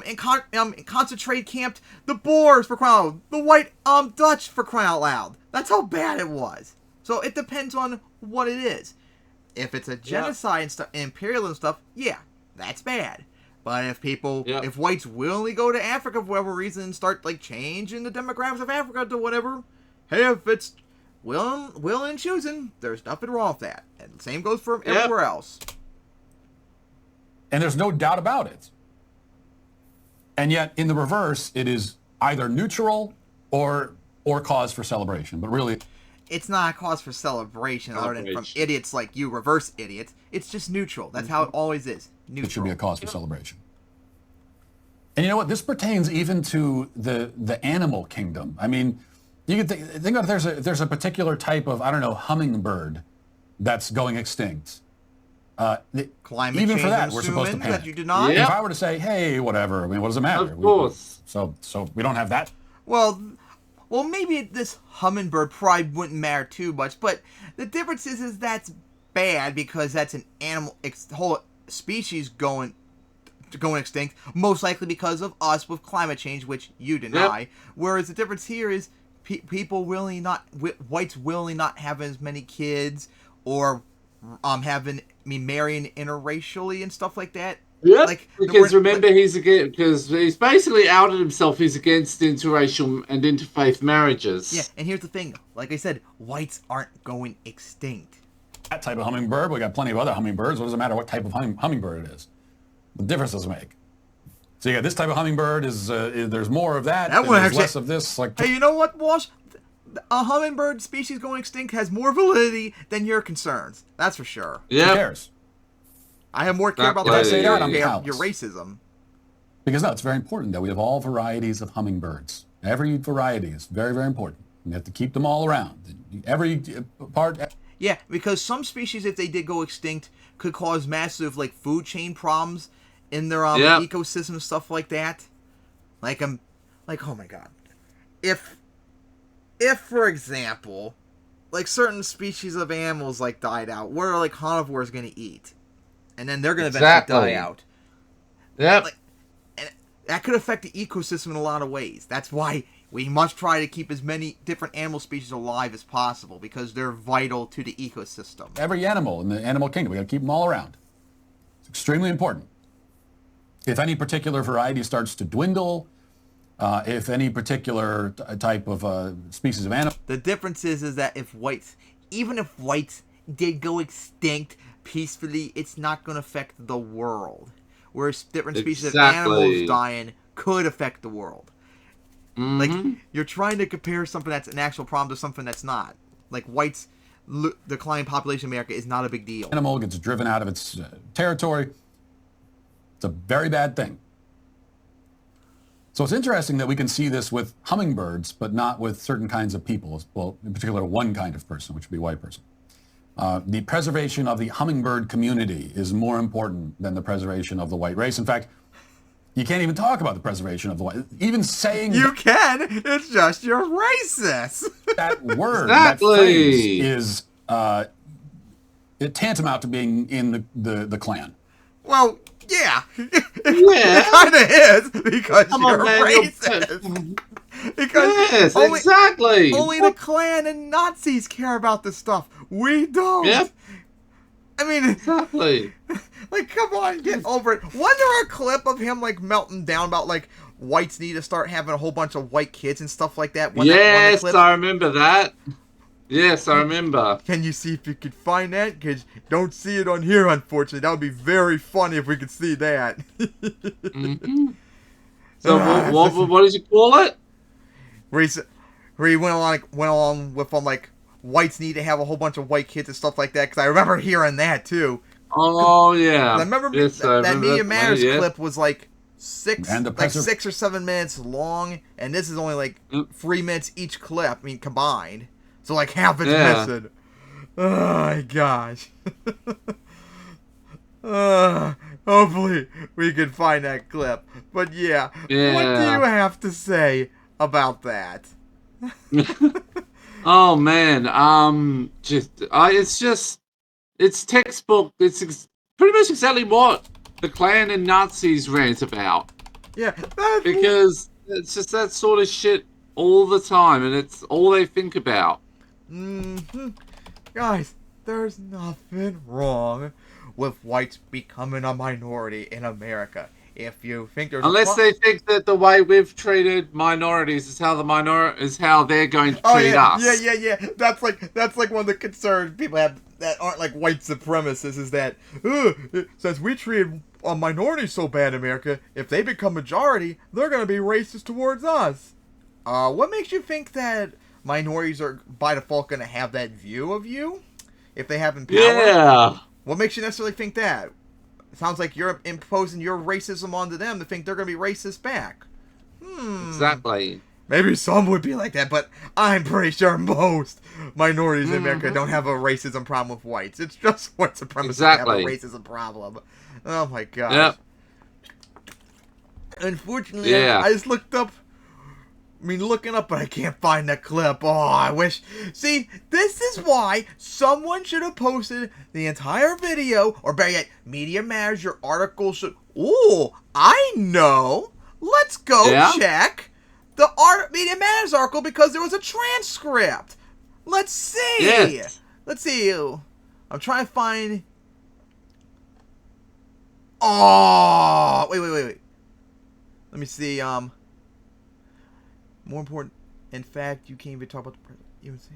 in concentrate camped the Boers, for crying out loud, the white Dutch, for crying out loud. That's how bad it was. So it depends on what it is. If it's a genocide and stuff, imperialism stuff, yeah, that's bad. But if if whites willingly go to Africa for whatever reason and start like changing the demographics of Africa to whatever, hey, if it's willing and choosing, there's nothing wrong with that. And the same goes for everywhere else. And there's no doubt about it. And yet, in the reverse, it is either neutral or cause for celebration. But really, it's not a cause for celebration other than from idiots like you, reverse idiots. It's just neutral. That's how it always is. Neutral. It should be a cause for celebration. And you know what? This pertains even to the animal kingdom. I mean, you could think of there's a particular type of, I don't know, hummingbird that's going extinct. Climate even change, for that, we're supposed to panic. that you deny? If I were to say, hey, whatever, I mean, what does it matter? Of course. So we don't have that. Well, maybe this hummingbird probably wouldn't matter too much, but the difference is that's bad because that's an animal, whole species going extinct, most likely because of us with climate change, which you deny. Yep. Whereas the difference here is people whites willingly not having as many kids or marrying interracially and stuff like that. Yeah, because remember because he's basically outed himself. He's against interracial and interfaith marriages. Yeah, and here's the thing. Like I said, whites aren't going extinct. That type of hummingbird, we got plenty of other hummingbirds. What does it matter what type of hummingbird it is? The difference does it make. So you got this type of hummingbird there's more of that. There's less of this. Like, hey, you know what, Walsh? A hummingbird species going extinct has more validity than your concerns. That's for sure. Yeah. Who cares? I have more care about If I say that, I'm your callous. racism. Because no, it's very important that we have all varieties of hummingbirds. Every variety is very, very important. You have to keep them all around. Every part. Yeah, because some species, if they did go extinct, could cause massive like food chain problems in their ecosystem and stuff like that. Like oh my god, if for example, like certain species of animals like died out, what are like carnivores gonna eat? And then they're gonna eventually die out. Yep. Like, and that could affect the ecosystem in a lot of ways. That's why we must try to keep as many different animal species alive as possible, because they're vital to the ecosystem. Every animal in the animal kingdom, we got to keep them all around. It's extremely important. If any particular variety starts to dwindle, if any particular type of species of animal. The difference is that even if whites did go extinct peacefully, it's not going to affect the world. Whereas different species of animals dying could affect the world. Like, you're trying to compare something that's an actual problem to something that's not. Like, whites' declining population in America is not a big deal. Animal gets driven out of its territory. It's a very bad thing. So it's interesting that we can see this with hummingbirds, but not with certain kinds of people. Well, in particular, one kind of person, which would be a white person. The preservation of the hummingbird community is more important than the preservation of the white race. In fact, you can't even talk about the preservation of the white. Even saying you can. It's just you're racist. That word, that phrase, is tantamount to being in the Klan. Well, yeah. Yeah. It kind of is, because you're racist. Because yes, exactly. Only the Klan and Nazis care about this stuff. We don't. Yep. I mean, exactly. Like, come on, get over it. Wasn't there a clip of him, like, melting down about, like, whites need to start having a whole bunch of white kids and stuff like that? Yes, I remember that. Yes, I remember. Can you see if you could find that? Because don't see it on here, unfortunately. That would be very funny if we could see that. So, what did you call it? Where he went along with, like, whites need to have a whole bunch of white kids and stuff like that, because I remember hearing that, too. Oh, yeah. I remember that Media Matters clip was, like, 6 or 7 minutes long, and this is only, like, 3 minutes each clip, I mean, combined. So, like, half it's missing. Oh, my gosh. Hopefully we can find that clip. But, yeah. What do you have to say about that? Oh, man. It's textbook. It's pretty much exactly what the Klan and Nazis rant about. Yeah. Because it's just that sort of shit all the time, and it's all they think about. Guys, there's nothing wrong with whites becoming a minority in America. If you think there's unless they think that the way we've treated minorities is how they're going to treat us. Yeah. That's like one of the concerns people have that aren't like white supremacists, is that since we treated minorities so bad in America, if they become majority, they're going to be racist towards us. What makes you think that minorities are by default going to have that view of you if they have power? Yeah. What makes you necessarily think that? It sounds like you're imposing your racism onto them to think they're going to be racist back. Exactly. Maybe some would be like that, but I'm pretty sure most minorities in America don't have a racism problem with whites. It's just white supremacists that have a racism problem. Oh my gosh. Yep. Unfortunately, I just looked up. Looking up, but I can't find that clip. Oh, I wish. See, this is why someone should have posted the entire video, or better yet, Media Matters, your article should. Ooh, I know. Let's go check the Media Matters article, because there was a transcript. Let's see. Yes. Let's see. I'm trying to find. Oh, wait. Let me see. More important, in fact, you can't even talk about the president. Even see.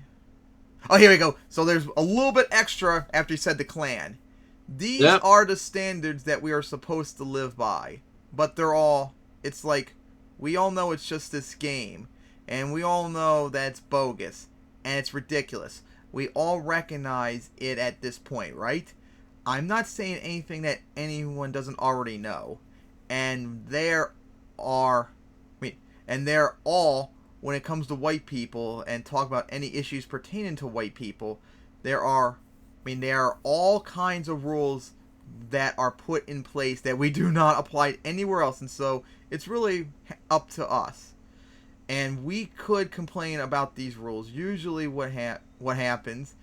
Oh, here we go. So there's a little bit extra after you said the Klan. These are the standards that we are supposed to live by, but it's like, we all know it's just this game, and we all know that it's bogus, and it's ridiculous. We all recognize it at this point, right? I'm not saying anything that anyone doesn't already know. And they're all, when it comes to white people and talk about any issues pertaining to white people, there are all kinds of rules that are put in place that we do not apply anywhere else. And so it's really up to us. And we could complain about these rules. Usually what happens,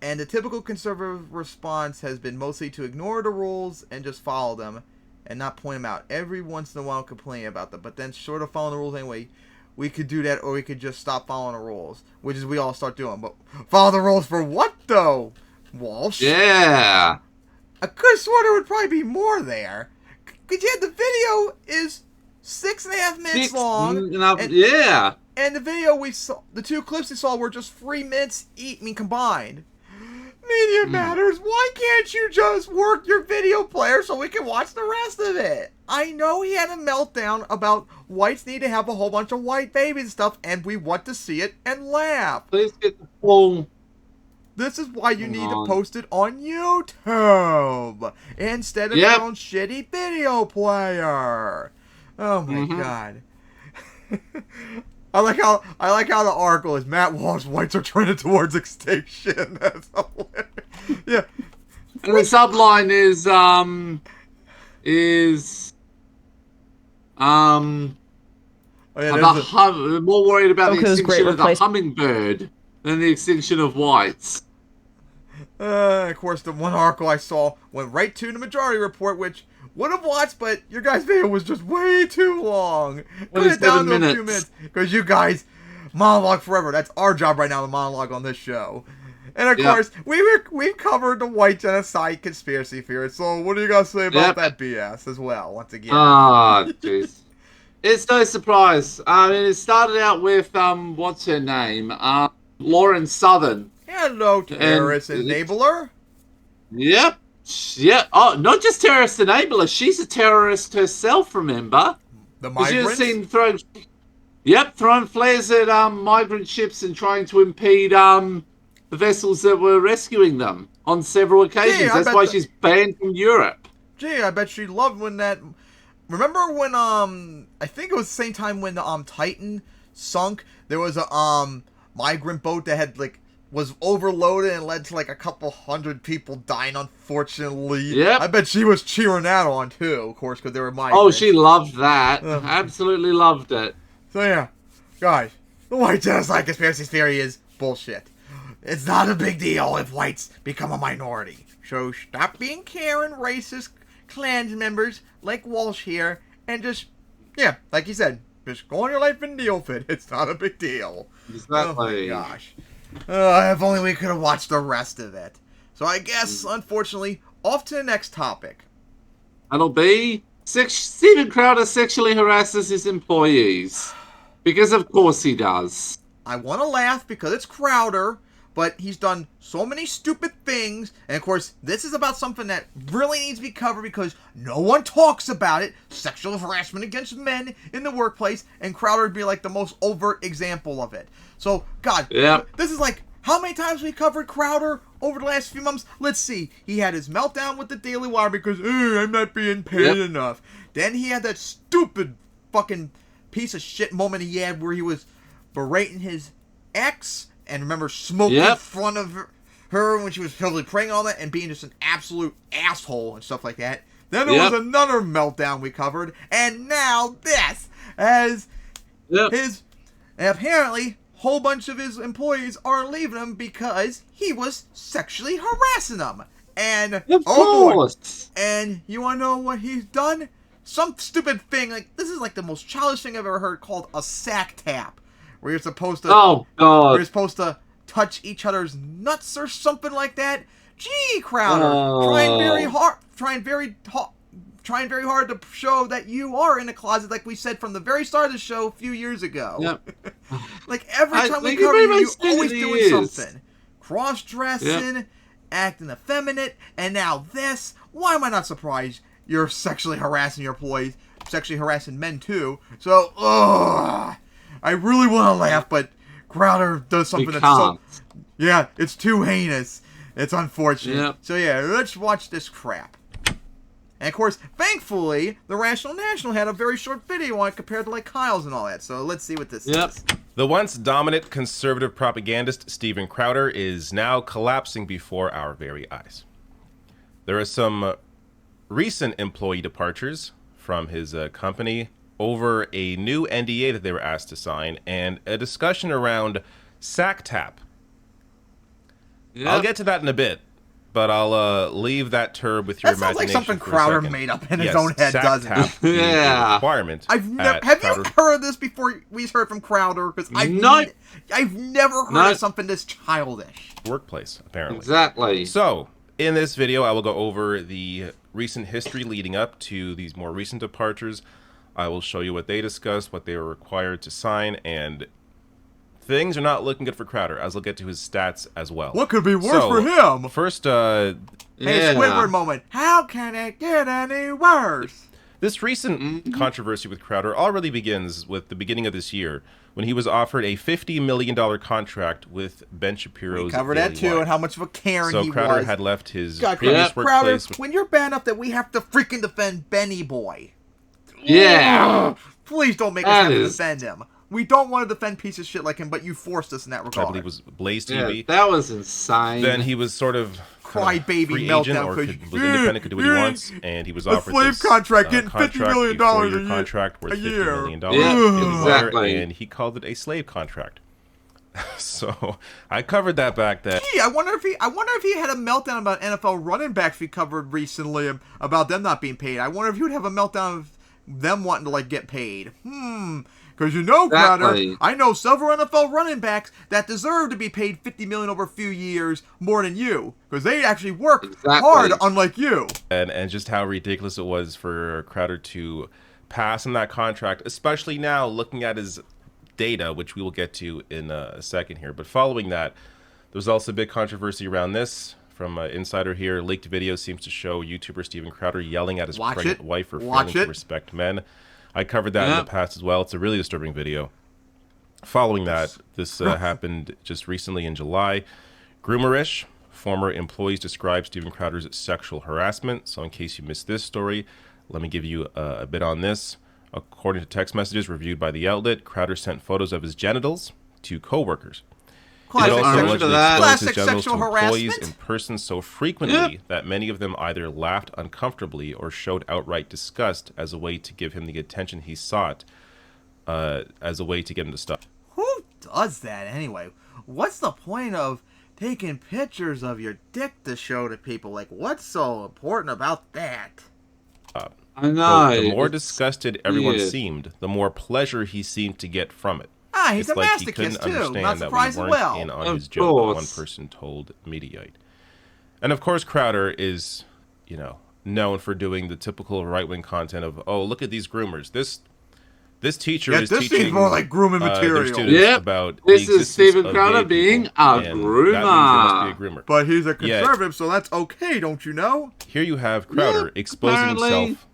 and the typical conservative response has been mostly to ignore the rules and just follow them and not point them out. Every once in a while complain about them, but then short of following the rules anyway, we could do that, or we could just stop following the rules, which is we all start doing. But follow the rules for what, though, Walsh? Yeah. I could have sworn there would probably be more there. Because yeah, the video is 6.5 minutes long. Yeah. And the video we saw, the 2 clips we saw were just 3 minutes combined. Media matters. Why can't you just work your video player so we can watch the rest of it? I know he had a meltdown about whites need to have a whole bunch of white babies and stuff, and we want to see it and laugh. Please get the full. This is why you need to post it on YouTube instead of your own shitty video player. Oh my god. I like how the article is Matt Walsh, whites are trending towards extinction. That's hilarious. Yeah. And the subline is more worried about the extinction of the hummingbird than the extinction of whites. Of course, the one article I saw went right to the Majority Report, which would have watched, but your guys' video was just way too long. Put it down to a few minutes, because you guys monologue forever. That's our job right now, to monologue on this show. And of course, we've covered the white genocide conspiracy theory. So what do you guys say about that BS as well? Once again, jeez, it's no surprise. I mean, it started out with what's her name, Lauren Southern. Hello, terrorist enabler. Yep. Yeah. Oh, not just terrorist enabler. She's a terrorist herself. Remember? The migrants. She's seen throwing flares at migrant ships and trying to impede the vessels that were rescuing them on several occasions. That's why she's banned from Europe. Gee, I bet she loved when that. Remember when I think it was the same time when the Titan sunk. There was a migrant boat that had was overloaded and led to a couple hundred people dying, unfortunately. Yep. I bet she was cheering that on too, of course, because they were migrants. Oh, she loved that. Absolutely loved it. So yeah, guys, the white genocide conspiracy theory is bullshit. It's not a big deal if whites become a minority. So stop being Karen, racist Klans members like Walsh here, and just, like you said, just go on your life and deal with it. It's not a big deal. Exactly. Oh my gosh. If only we could have watched the rest of it. So I guess, unfortunately, off to the next topic. That'll be Steven Crowder sexually harasses his employees. Because of course he does. I want to laugh because it's Crowder, but he's done so many stupid things. And of course, this is about something that really needs to be covered because no one talks about it. Sexual harassment against men in the workplace. And Crowder would be the most overt example of it. So, God, this is how many times we covered Crowder over the last few months? Let's see. He had his meltdown with the Daily Wire because, I'm not being paid enough. Then he had that stupid fucking piece of shit moment he had where he was berating his ex and remember smoking in front of her when she was totally praying all that and being just an absolute asshole and stuff like that. Then there was another meltdown we covered, and now this as his apparently whole bunch of his employees are leaving him because he was sexually harassing them. And boy, and you want to know what he's done? Some stupid thing this is the most childish thing I've ever heard called a sack tap, where you're supposed to you're supposed to touch each other's nuts or something like that. Gee, Crowder, trying very hard to show that you are in a closet, like we said from the very start of the show a few years ago. Yep. Every time we cover you, you're always doing something. Cross-dressing, acting effeminate, and now this. Why am I not surprised you're sexually harassing your employees, sexually harassing men too? So, I really want to laugh, but Crowder does something that's so... Yeah, it's too heinous. It's unfortunate. Yep. So yeah, let's watch this crap. And of course, thankfully, the Rational National had a very short video on it compared to like Kyle's and all that. So let's see what this is. The once dominant conservative propagandist Steven Crowder is now collapsing before our very eyes. There are some recent employee departures from his company over a new NDA that they were asked to sign and a discussion around SACTAP. I'll get to that in a bit, but I'll leave that term with your that sounds imagination. like something for Crowder a second. made up in his own head, SACTAP doesn't it? being a Yeah. requirement. Have you heard of this before we heard from Crowder? Because I've never heard of something this childish. Workplace, apparently. Exactly. So, in this video, I will go over the recent history leading up to these more recent departures. I will show you what they discussed, what they were required to sign, and things are not looking good for Crowder, as I'll get to his stats as well. What could be worse for him? First, Hey, Squidward moment. How can it get any worse? this recent controversy with Crowder all really begins with the beginning of this year, when he was offered a $50 million contract with Ben Shapiro's We covered that too, Daily and how much of a Karen he So Crowder was. had left his God, previous Crowder, workplace. when you're bad enough that we have to freaking defend Benny Boy. Yeah. Please don't make us have to defend him. We don't want to defend pieces of shit like him, but you forced us in that regard. I believe was Blaze Yeah, TV. that was insane. Then he was sort of Crybaby free meltdown agent, or push. was independent, could do what he wants, and he was offered slave this contract, getting $50 million four-year a year- contract worth a $50 year. million. Yeah, exactly. And he called it a slave contract. So I covered that back then. Gee, I wonder if he had a meltdown about NFL running backs we covered recently about them not being paid. I wonder if he would have a meltdown of them wanting to like get paid. Because Crowder, I know several NFL running backs that deserve to be paid $50 million over a few years more than you, because they actually work hard, unlike you. And just how ridiculous it was for Crowder to pass on that contract, especially now looking at his data, which we will get to in a second here. But following that, there was also a big controversy around this from Insider here. Leaked video seems to show YouTuber Steven Crowder yelling at his pregnant wife for failing to respect men. I covered that in the past as well. It's a really disturbing video. Following that, this happened just recently in July. Groomerish, former employees described Steven Crowder's sexual harassment. So in case you missed this story, let me give you a bit on this. According to text messages reviewed by the outlet, Crowder sent photos of his genitals to coworkers. Classic sexual harassment in person so frequently that many of them either laughed uncomfortably or showed outright disgust as a way to give him the attention he sought, as a way to get him to stop. Who does that anyway? What's the point of taking pictures of your dick to show to people? Like, what's so important about that? I know. The more disgusted everyone seemed, the more pleasure he seemed to get from it. He's it's a like he masochist couldn't too. understand Not that surprised we as weren't well. in on his joke, one person told Mediaite. And of course, Crowder is, known for doing the typical right-wing content of, oh, look at these groomers. This teacher is this teaching seems more like grooming material. their students about this the is Steven Crowder being a groomer. That means he must be a groomer. But he's a conservative, so that's okay, don't you know? Here you have Crowder exposing himself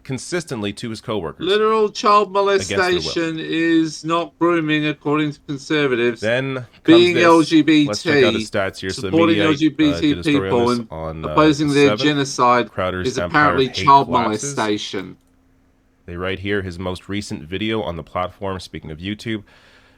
consistently to his coworkers. Literal child molestation is not grooming, according to conservatives. Then being this. LGBT, let's check out the stats here. supporting LGBT people and opposing their genocide Crowder's is apparently child molestation. They write here, his most recent video on the platform, speaking of YouTube,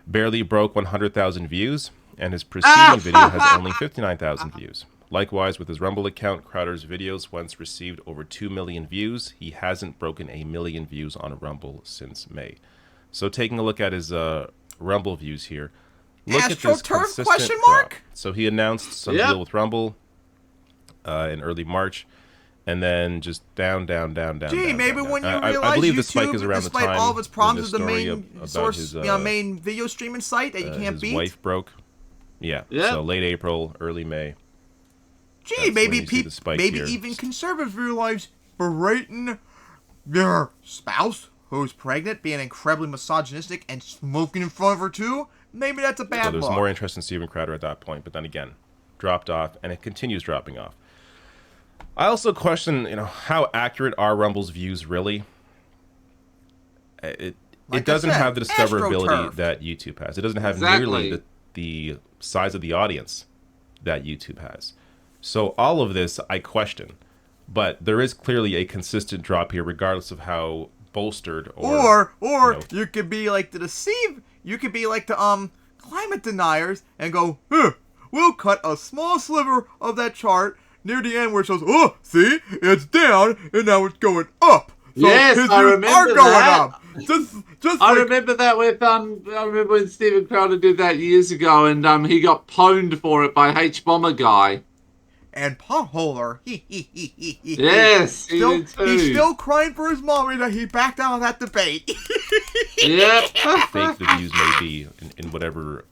barely broke 100,000 views, and his preceding video has only 59,000 views. Likewise, with his Rumble account, Crowder's videos once received over 2 million views. He hasn't broken 1 million views on Rumble since May. So taking a look at his Rumble views here, look at this consistent drop. So he announced some deal with Rumble in early March, and then just down. Gee, maybe down. when you realize I believe YouTube, the spike is around the despite time all of its problems, is the story main source, main video streaming site that you can't beat. His wife broke. Yeah. So late April, early May. Gee, maybe even conservatives realize berating their spouse who's pregnant, being incredibly misogynistic, and smoking in front of her too. Maybe that's a bad look. There's more interest in Steven Crowder at that point, but then again, dropped off, and it continues dropping off. I also question, how accurate are Rumble's views really? It doesn't have the discoverability that YouTube has. It doesn't have nearly the size of the audience that YouTube has. So all of this I question, but there is clearly a consistent drop here, regardless of how bolstered or you know, you could be like the climate deniers and go, we'll cut a small sliver of that chart near the end where it shows, oh, see, it's down and now it's going up. So yes, his I views remember are going that. up. Just I like, remember that with I remember when Steven Crowder did that years ago, and he got pwned for it by H Bomber guy. and potholer, Yes, he did too. he's still crying for his mommy that he backed out of that debate. Yep. fake the views may be in whatever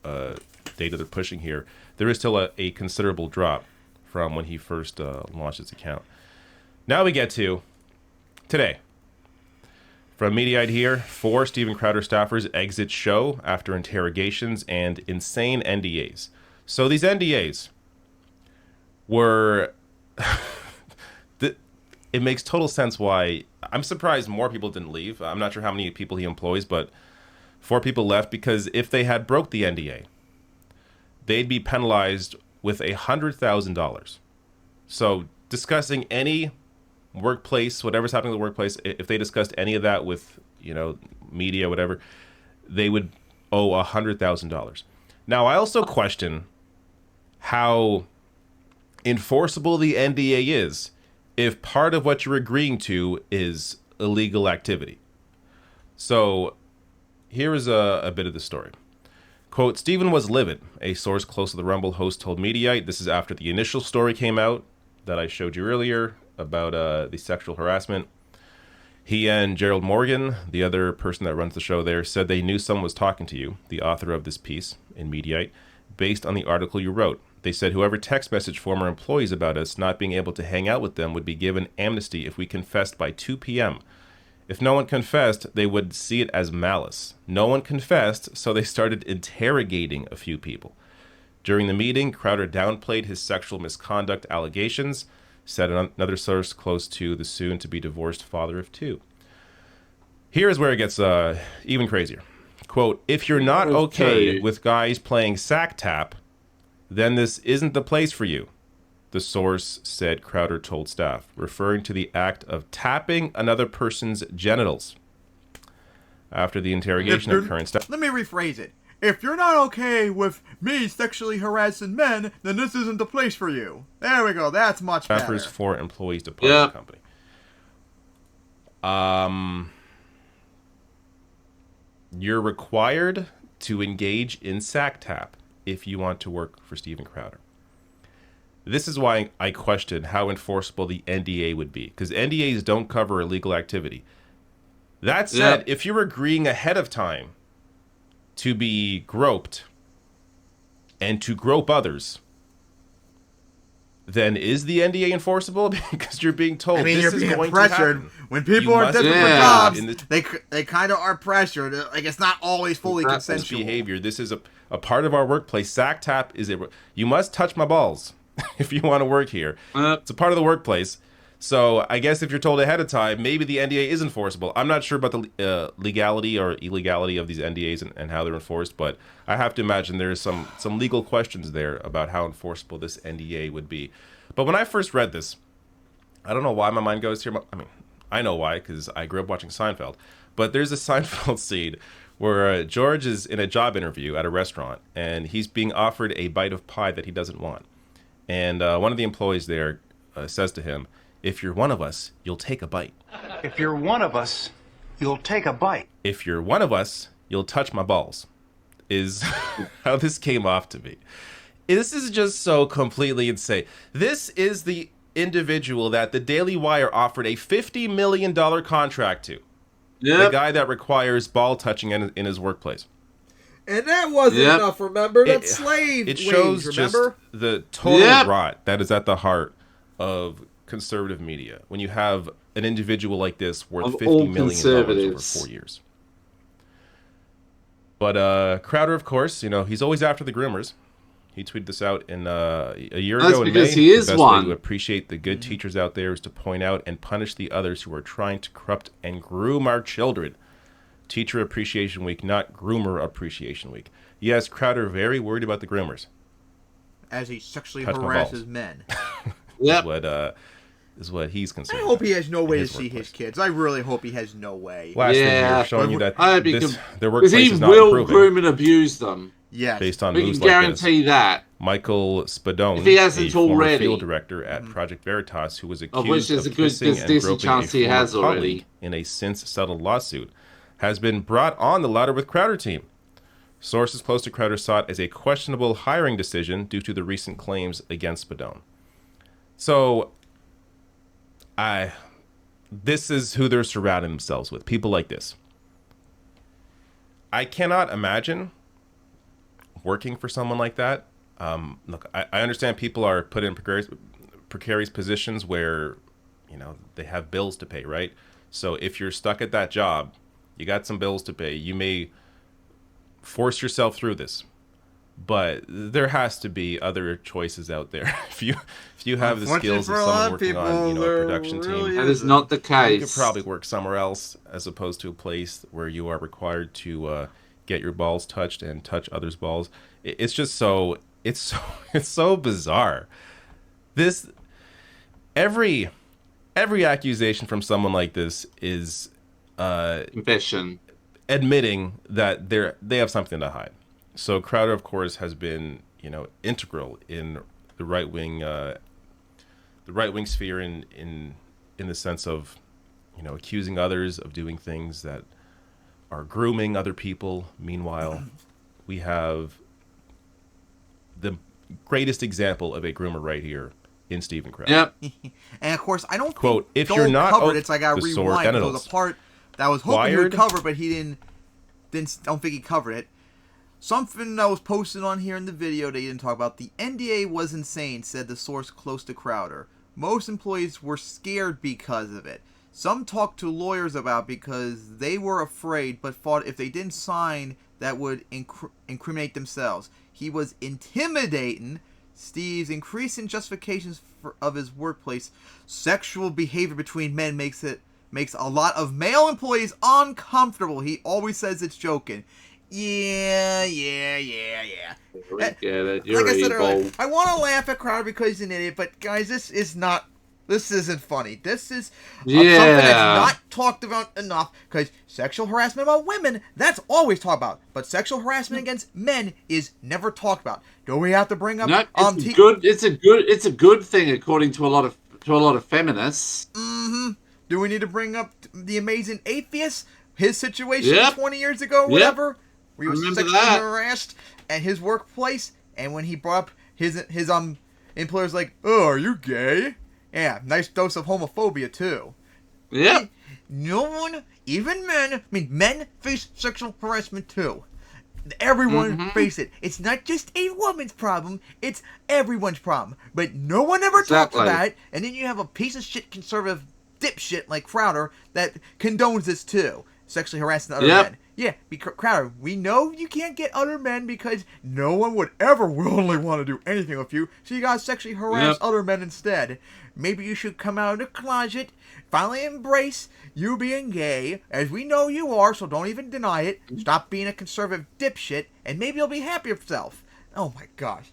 data they're pushing here, there is still a considerable drop from when he first launched his account. Now we get to today. From Mediaite here, 4 Steven Crowder staffers exit show after interrogations and insane NDAs. So these NDAs were... It makes total sense why... I'm surprised more people didn't leave. I'm not sure how many people he employs, but 4 people left because if they had broke the NDA, they'd be penalized with $100,000. So discussing any workplace, whatever's happening in the workplace, if they discussed any of that with, media, whatever, they would owe $100,000. Now, I also question how enforceable the NDA is if part of what you're agreeing to is illegal activity. So here is a bit of the story. Quote, Steven was livid, a source close to the Rumble host told Mediaite. This is after the initial story came out that I showed you earlier about the sexual harassment. He and Gerald Morgan, the other person that runs the show there, said they knew someone was talking to you, the author of this piece in Mediaite, based on the article you wrote. They said whoever text messaged former employees about us not being able to hang out with them would be given amnesty if we confessed by 2 p.m. If no one confessed, they would see it as malice. No one confessed, so they started interrogating a few people. During the meeting, Crowder downplayed his sexual misconduct allegations, said another source close to the soon-to-be-divorced father of 2. Here's where it gets even crazier. Quote, if you're not okay with guys playing sack tap, then this isn't the place for you, the source said, Crowder told staff, referring to the act of tapping another person's genitals. After the interrogation of current staff... Let me rephrase it. If you're not okay with me sexually harassing men, then this isn't the place for you. There we go. That's much better. Staffers for employees to part of the company. You're required to engage in sack tap if you want to work for Steven Crowder. This is why I question how enforceable the NDA would be, because NDAs don't cover illegal activity. That said, if you're agreeing ahead of time to be groped and to grope others, then is the NDA enforceable? Because you're being told this is going pressured. to happen. When people are desperate for jobs, they kind of are pressured. Like, it's not always fully consensual. Behavior. This is a part of our workplace. Sack tap is you must touch my balls if you want to work here. It's a part of the workplace. So I guess if you're told ahead of time, maybe the NDA is enforceable. I'm not sure about the legality or illegality of these NDAs and how they're enforced, but I have to imagine there's some legal questions there about how enforceable this NDA would be. But when I first read this, I don't know why my mind goes here. I mean, I know why, because I grew up watching Seinfeld. But there's a Seinfeld scene where George is in a job interview at a restaurant, and he's being offered a bite of pie that he doesn't want. And one of the employees there says to him, if you're one of us, you'll take a bite. If you're one of us, you'll take a bite. If you're one of us, you'll touch my balls, is how this came off to me. This is just so completely insane. This is the individual that the Daily Wire offered a $50 million contract to. The guy that requires ball touching in his workplace. And that wasn't enough, remember? That's slave It shows wage, just remember? the total rot that is at the heart of conservative media when you have an individual like this worth $50 million over 4 years. But Crowder, of course, he's always after the groomers. He tweeted this out in a year ago in May. He is the best one. way to appreciate the good teachers out there is to point out and punish the others who are trying to corrupt and groom our children. Teacher Appreciation Week, not Groomer Appreciation Week. Yes, Crowder very worried about the groomers. As he sexually Touch my harasses balls. men. Yep. Is what he's concerned. I hope he has no way to his see workplace. his kids. I really hope he has no way. Last thing Yeah. here, showing you that I hope he this, can, their because workplace he is not will improving. groom and abuse them. Yes. Based on We news can like this. guarantee that. Michael Spadone, If he hasn't a former already. field director at Project Veritas, who was Of which accused there's of a good- kissing there's and decent groping chance a he former has already. colleague in a since-settled lawsuit, has been brought on the Louder with Crowder team. Sources close to Crowder saw it as a questionable hiring decision due to the recent claims against Spadone. So, this is who they're surrounding themselves with. People like this. I cannot imagine working for someone like that. Look, I understand people are put in precarious positions where, you know, they have bills to pay, right? So if you're stuck at that job, you got some bills to pay. You may force yourself through this, but there has to be other choices out there. if you have the skills of someone working on, you know, a production team, That is not the you case. could probably work somewhere else as opposed to a place where you are required to get your balls touched and touch others' balls. It's just so it's so bizarre. This every accusation from someone like this is Confession. admitting that they have something to hide. So Crowder, of course, has been, you know, integral in the right wing sphere in the sense of, you know, accusing others of doing things that are grooming other people. Meanwhile, we have the greatest example of a groomer right here in Steven Crowder. Yep. And of course, I don't Quote, think if you're Joel not covered it, so I got to the sore rewind to genitals the part that I was hoping he would wired- cover, but he didn't. Don't think he covered it. Something that was posted on here in the video that he didn't talk about. The NDA was insane, said the source close to Crowder. Most employees were scared because of it. Some talked to lawyers about because they were afraid, but thought if they didn't sign, that would incriminate themselves. He was intimidating. Steve's increasing justifications of his workplace. Sexual behavior between men makes a lot of male employees uncomfortable. He always says it's joking. Yeah. We get it. You're Like I said evil. earlier, I want to laugh at Crowder because he's an idiot, but guys, this isn't funny. This is something that's not talked about enough, because sexual harassment about women, that's always talked about, but sexual harassment against men is never talked about. Do we have to bring up No, it's a good thing according to a lot of feminists. Do we need to bring up the amazing atheist, his situation 20 years ago, whatever? Where he was Remember sexually that. harassed at his workplace, and when he brought up his employer's like, "Oh, are you gay?" Yeah, nice dose of homophobia too. Yep. No one, even men, men face sexual harassment too. Everyone face it. It's not just a woman's problem, it's everyone's problem. But no one ever talks about it, and then you have a piece of shit conservative dipshit like Crowder that condones this too. Sexually harassing other men. Yeah, Crowder, we know you can't get other men because no one would ever willingly want to do anything with you, so you gotta sexually harass other men instead. Maybe you should come out of the closet, finally embrace you being gay, as we know you are, so don't even deny it. Stop being a conservative dipshit, and maybe you'll be happy with yourself. Oh my gosh.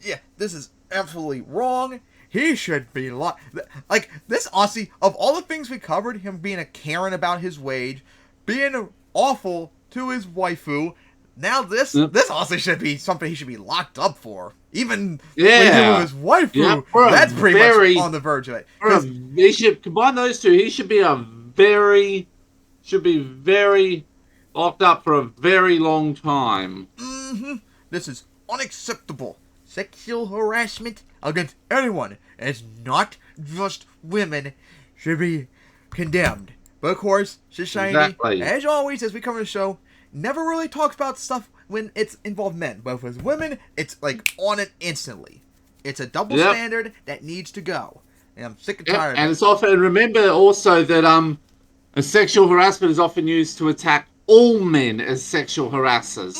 Yeah, this is absolutely wrong. He should be like this Aussie, of all the things we covered, him being a Karen about his wage, being awful to his waifu. Now this Aussie should be something he should be locked up for. Even when he with his waifu, that's pretty much on the verge of it. He should combine those two. He should be very locked up for a very long time. This is unacceptable. Sexual harassment against anyone, and it's not just women, should be condemned. But of course, society, as always, as we cover the show, never really talks about stuff when it's involved men. But with women, it's like on it instantly. It's a double standard that needs to go. And I'm sick and tired of it. And it's often, remember also that a sexual harassment is often used to attack all men as sexual harassers.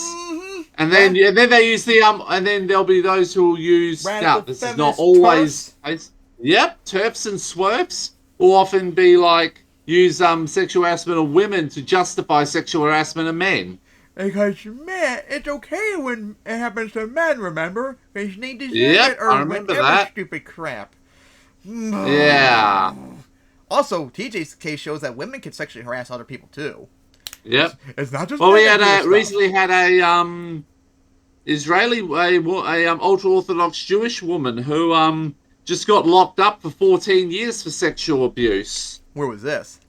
And then they use and then there'll be those who will use this is not always TERFs and SWERFs will often be like use sexual harassment of women to justify sexual harassment of men. Because men, it's okay when it happens to men, remember? Because you need to I remember that. Stupid crap. Yeah. Also, TJ's case shows that women can sexually harass other people too. Yep. It's not just Well, we men that had do stuff. recently had a Israeli ultra orthodox Jewish woman who just got locked up for 14 years for sexual abuse. Where was this?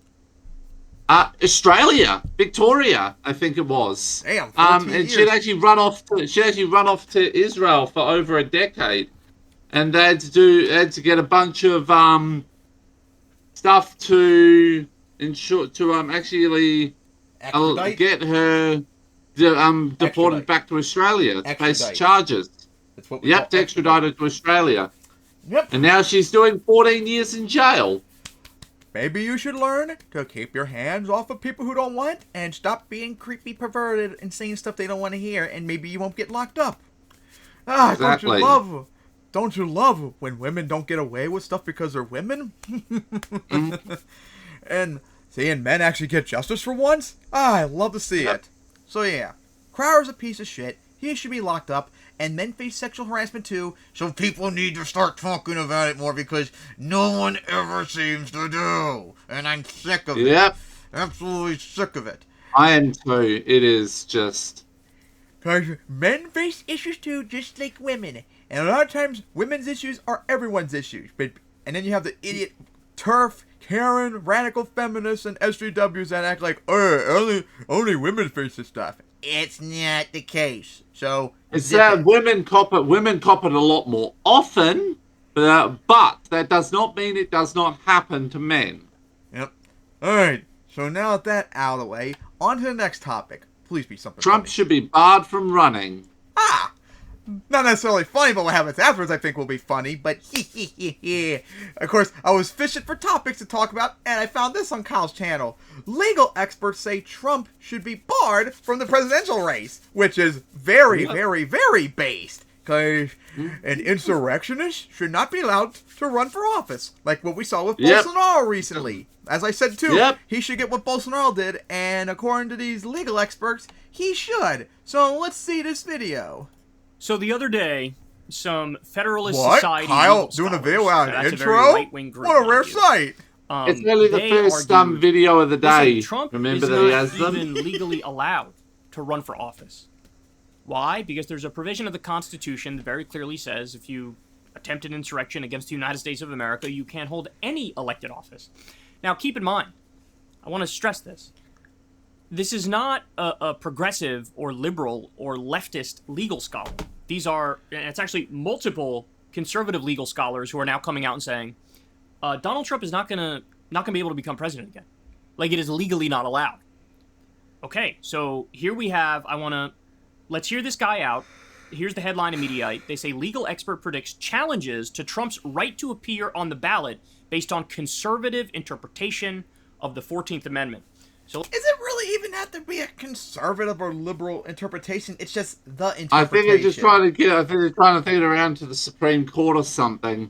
Australia, Victoria, I think it was. Damn, 14 and years. she'd actually run off to Israel for over a decade, and they had to get a bunch of stuff to ensure to actually Extradite? get her deported Extradite. back to Australia to face Extradite. charges. That's what we call Yep, extradited to Australia, Yep. and now she's doing 14 years in jail. Maybe you should learn to keep your hands off of people who don't want and stop being creepy, perverted, and saying stuff they don't want to hear, and maybe you won't get locked up. Exactly. Don't you love when women don't get away with stuff because they're women? And seeing men actually get justice for once? I love to see it. So yeah, Crowder's a piece of shit. He should be locked up, and men face sexual harassment too, so people need to start talking about it more because no one ever seems to do. And I'm sick of it. Yep, Absolutely sick of it. I am too. It is just. Because men face issues too, just like women. And a lot of times, women's issues are everyone's issues. And then you have the idiot TERF, Karen, radical feminists, and SJWs that act like, oh, only women face this stuff. It's not the case. So It's that women cop it a lot more often, but that does not mean it does not happen to men. Yep. Alright, so now that that's out of the way, on to the next topic. Please be something Trump funny. should be barred from running. Not necessarily funny, but what happens afterwards I think will be funny, but Of course, I was fishing for topics to talk about, and I found this on Kyle's channel. Legal experts say Trump should be barred from the presidential race, which is very, very, very based. Because an insurrectionist should not be allowed to run for office, like what we saw with Bolsonaro recently. As I said too, he should get what Bolsonaro did, and according to these legal experts, he should. So let's see this video. So the other day, some Federalist What? Society Kyle legal doing a scholars, video out now an that's a intro? very right-wing group, What a mind rare you. sight. It's nearly the They first argued, video of the day. listen, Trump Remember is that he not has them? even legally allowed to run for office. Why? Because there's a provision of the Constitution that very clearly says if you attempt an insurrection against the United States of America, you can't hold any elected office. Now, keep in mind, I want to stress this. This is not a progressive or liberal or leftist legal scholar. These are, and it's actually multiple conservative legal scholars who are now coming out and saying, Donald Trump is not gonna be able to become president again. Like, it is legally not allowed. Okay, so here we have, let's hear this guy out. Here's the headline immediate. They say legal expert predicts challenges to Trump's right to appear on the ballot based on conservative interpretation of the 14th Amendment. So, Is it really even have to be a conservative or liberal interpretation? It's just the interpretation. I think they're just trying to think it around to the Supreme Court or something.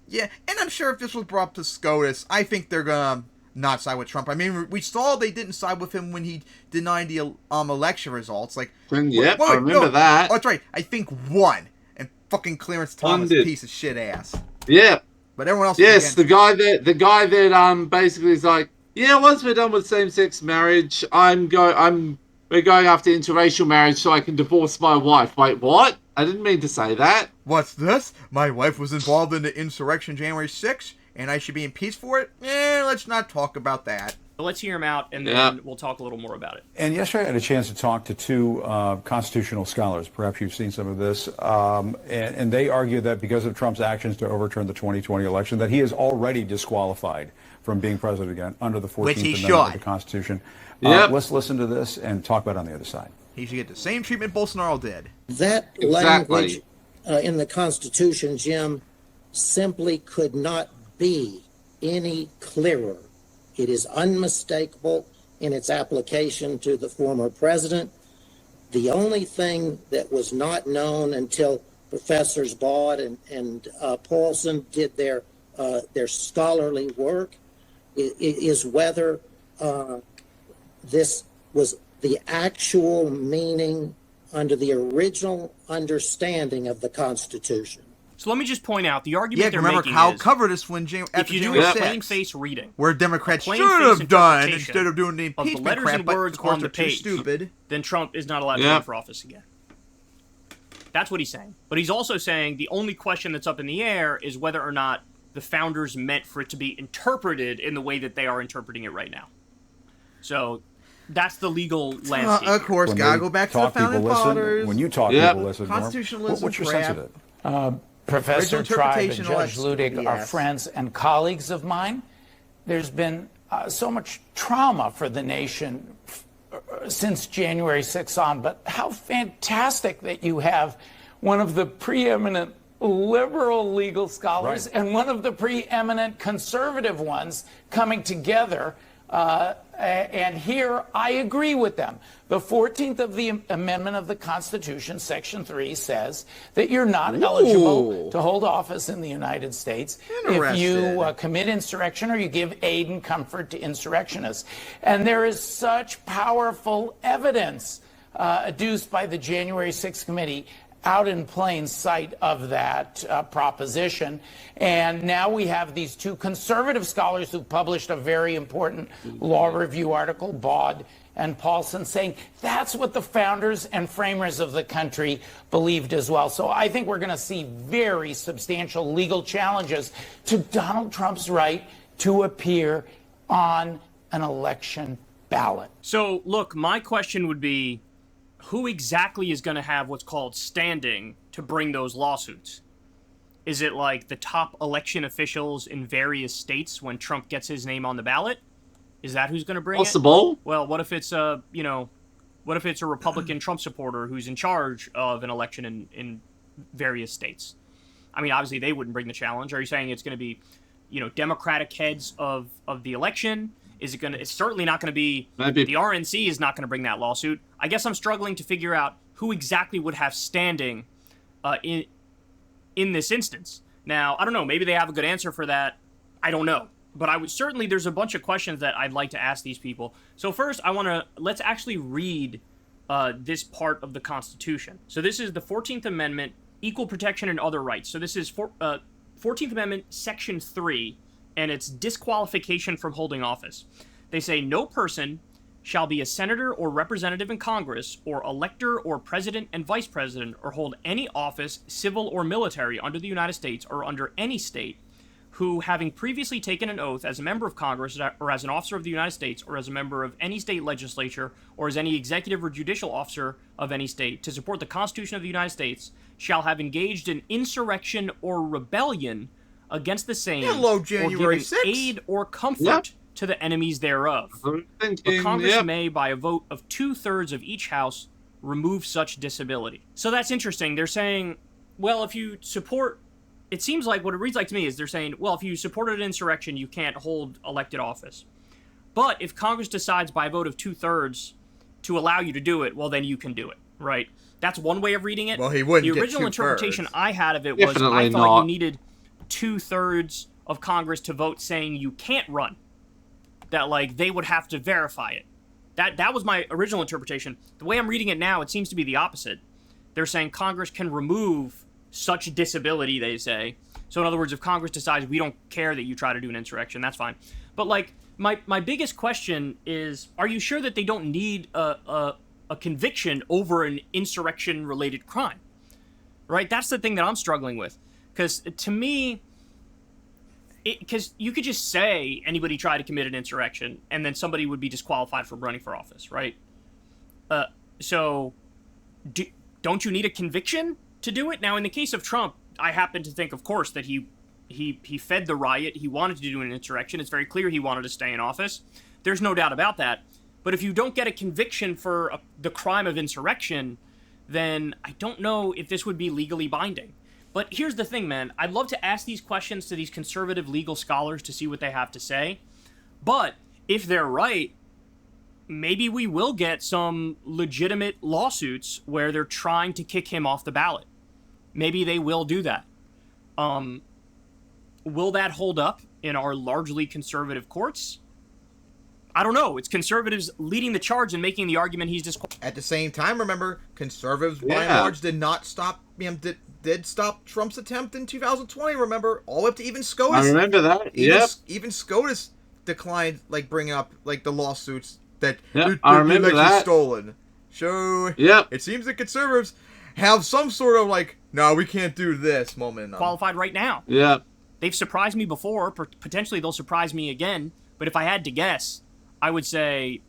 Yeah, and I'm sure if this was brought up to SCOTUS, I think they're gonna not side with Trump. I mean, we saw they didn't side with him when he denied the election results. Like, Yep, I remember that. Oh, that's right. I think one, and fucking Clarence Thomas, Funded. piece of shit ass. Yeah. But everyone else. Yes, the guy that basically is like, yeah, once we're done with same-sex marriage, we're going after interracial marriage so I can divorce my wife. Wait, what? I didn't mean to say that. What's this? My wife was involved in the insurrection January 6th, and I should be impeached for it? Let's not talk about that. let's hear him out, and then we'll talk a little more about it. And yesterday I had a chance to talk to two constitutional scholars. Perhaps you've seen some of this. And they argue that because of Trump's actions to overturn the 2020 election, that he is already disqualified from being president again under the 14th Amendment of the Constitution. Let's listen to this and talk about it on the other side. He should get the same treatment Bolsonaro did. That language in the Constitution, Jim, simply could not be any clearer. It is unmistakable in its application to the former president. The only thing that was not known until Professors Baud and Paulson did their scholarly work is whether this was the actual meaning under the original understanding of the Constitution. So let me just point out the argument Yeah, they're remember making Kyle is covered this when if after you do January a 6th, plain face reading, where Democrats plain should face have done interpretation instead of doing the of the impeachment letters crap, and but words of course on they're the too page, stupid. then Trump is not allowed to Yeah. run for office again. That's what he's saying. But he's also saying the only question that's up in the air is whether or not the founders meant for it to be interpreted in the way that they are interpreting it right now. So that's the legal landscape. Of course, When gotta they go back to the talk, people founding listen. fathers. When you talk, Yeah. people listen. Norm. Constitutionalism What's your sense of crap. it? Professor Original Tribe and interpretation, all Judge that Ludig are BS. friends and colleagues of mine. There's been so much trauma for the nation since January 6th on, but how fantastic that you have one of the preeminent liberal legal scholars and one of the preeminent conservative ones coming together. And here I agree with them. The 14th of the Amendment of the Constitution, Section 3, says that you're not eligible to hold office in the United States if you Interesting. commit insurrection or you give aid and comfort to insurrectionists. And there is such powerful evidence adduced by the January 6th committee out in plain sight of that proposition. And now we have these two conservative scholars who published a very important law review article, Baud and Paulson, saying that's what the founders and framers of the country believed as well. So I think we're going to see very substantial legal challenges to Donald Trump's right to appear on an election ballot. So, look, my question would be, who exactly is going to have what's called standing to bring those lawsuits? Is it like the top election officials in various states when Trump gets his name on the ballot? Is that who's going to bring it? Possible. Well, what if it's a Republican Trump supporter who's in charge of an election in various states? I mean, obviously they wouldn't bring the challenge. Are you saying it's going to be, Democratic heads of the election? Is it going to? It's certainly not going to be. Maybe. The RNC is not going to bring that lawsuit. I guess I'm struggling to figure out who exactly would have standing in this instance. Now, I don't know. Maybe they have a good answer for that. I don't know. But I would certainly. There's a bunch of questions that I'd like to ask these people. So first, let's actually read this part of the Constitution. So this is the 14th Amendment, equal protection and other rights. So this is 14th Amendment, Section 3. And it's disqualification from holding office. They say no person shall be a senator or representative in Congress or elector or president and vice president or hold any office, civil or military, under the United States or under any state who, having previously taken an oath as a member of Congress or as an officer of the United States or as a member of any state legislature or as any executive or judicial officer of any state to support the Constitution of the United States, shall have engaged in insurrection or rebellion against the same, Hello, or January given 6th. aid or comfort Yep. to the enemies thereof. I'm But thinking, Congress yep. may, by a vote of 2/3 of each house, remove such disability. So that's interesting. They're saying, well, if you support... It seems like what it reads like to me is they're saying, well, if you supported an insurrection, you can't hold elected office. But if Congress decides by a vote of 2/3 to allow you to do it, well, then you can do it, right? That's one way of reading it. Well, he wouldn't The get original 2/3. interpretation I had of it was Definitely I thought not. you needed 2/3 of Congress to vote saying you can't run. That, like, they would have to verify it. That was my original interpretation. The way I'm reading it now, it seems to be the opposite. They're saying Congress can remove such disability, they say. So in other words, if Congress decides we don't care that you try to do an insurrection, that's fine. But, like, my biggest question is, are you sure that they don't need a conviction over an insurrection-related crime? Right? That's the thing that I'm struggling with. Because to me... Because you could just say anybody tried to commit an insurrection, and then somebody would be disqualified from running for office, right? So, don't you need a conviction to do it? Now, in the case of Trump, I happen to think, of course, that he fed the riot. He wanted to do an insurrection. It's very clear he wanted to stay in office. There's no doubt about that. But if you don't get a conviction for the crime of insurrection, then I don't know if this would be legally binding. But here's the thing, man. I'd love to ask these questions to these conservative legal scholars to see what they have to say. But if they're right, maybe we will get some legitimate lawsuits where they're trying to kick him off the ballot. Maybe they will do that. Will that hold up in our largely conservative courts? I don't know. It's conservatives leading the charge and making the argument he's disqualified. At the same time, remember, conservatives by and large did not stop. Did stop Trump's attempt in 2020. Remember, all up to even SCOTUS. I remember that. Even SCOTUS declined bringing up the lawsuits that I remember the that. stolen. So it seems that conservatives have some sort of no, we can't do this moment. Qualified right now. Yeah. They've surprised me before. Potentially they'll surprise me again. But if I had to guess, I would say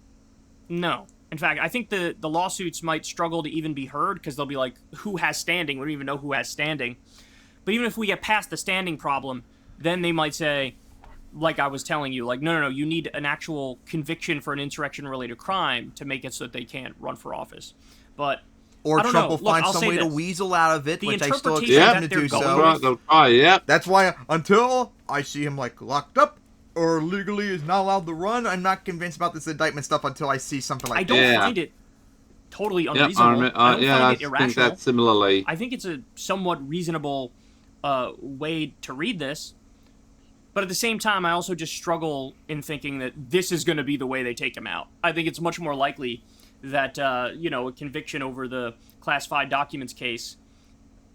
no. In fact, I think the lawsuits might struggle to even be heard because they'll be like, who has standing? We don't even know who has standing. But even if we get past the standing problem, then they might say, like I was telling you, no, you need an actual conviction for an insurrection-related crime to make it so that they can't run for office. But or I don't Trump know. will find I'll some way to weasel out of it, which I still expect him to do so. That's why until I see him locked up or legally is not allowed to run, I'm not convinced about this indictment stuff until I see something like that. I don't find it totally unreasonable. I don't find it irrational. I think that similarly. I think it's a somewhat reasonable way to read this. But at the same time, I also just struggle in thinking that this is going to be the way they take him out. I think it's much more likely that, a conviction over the classified documents case,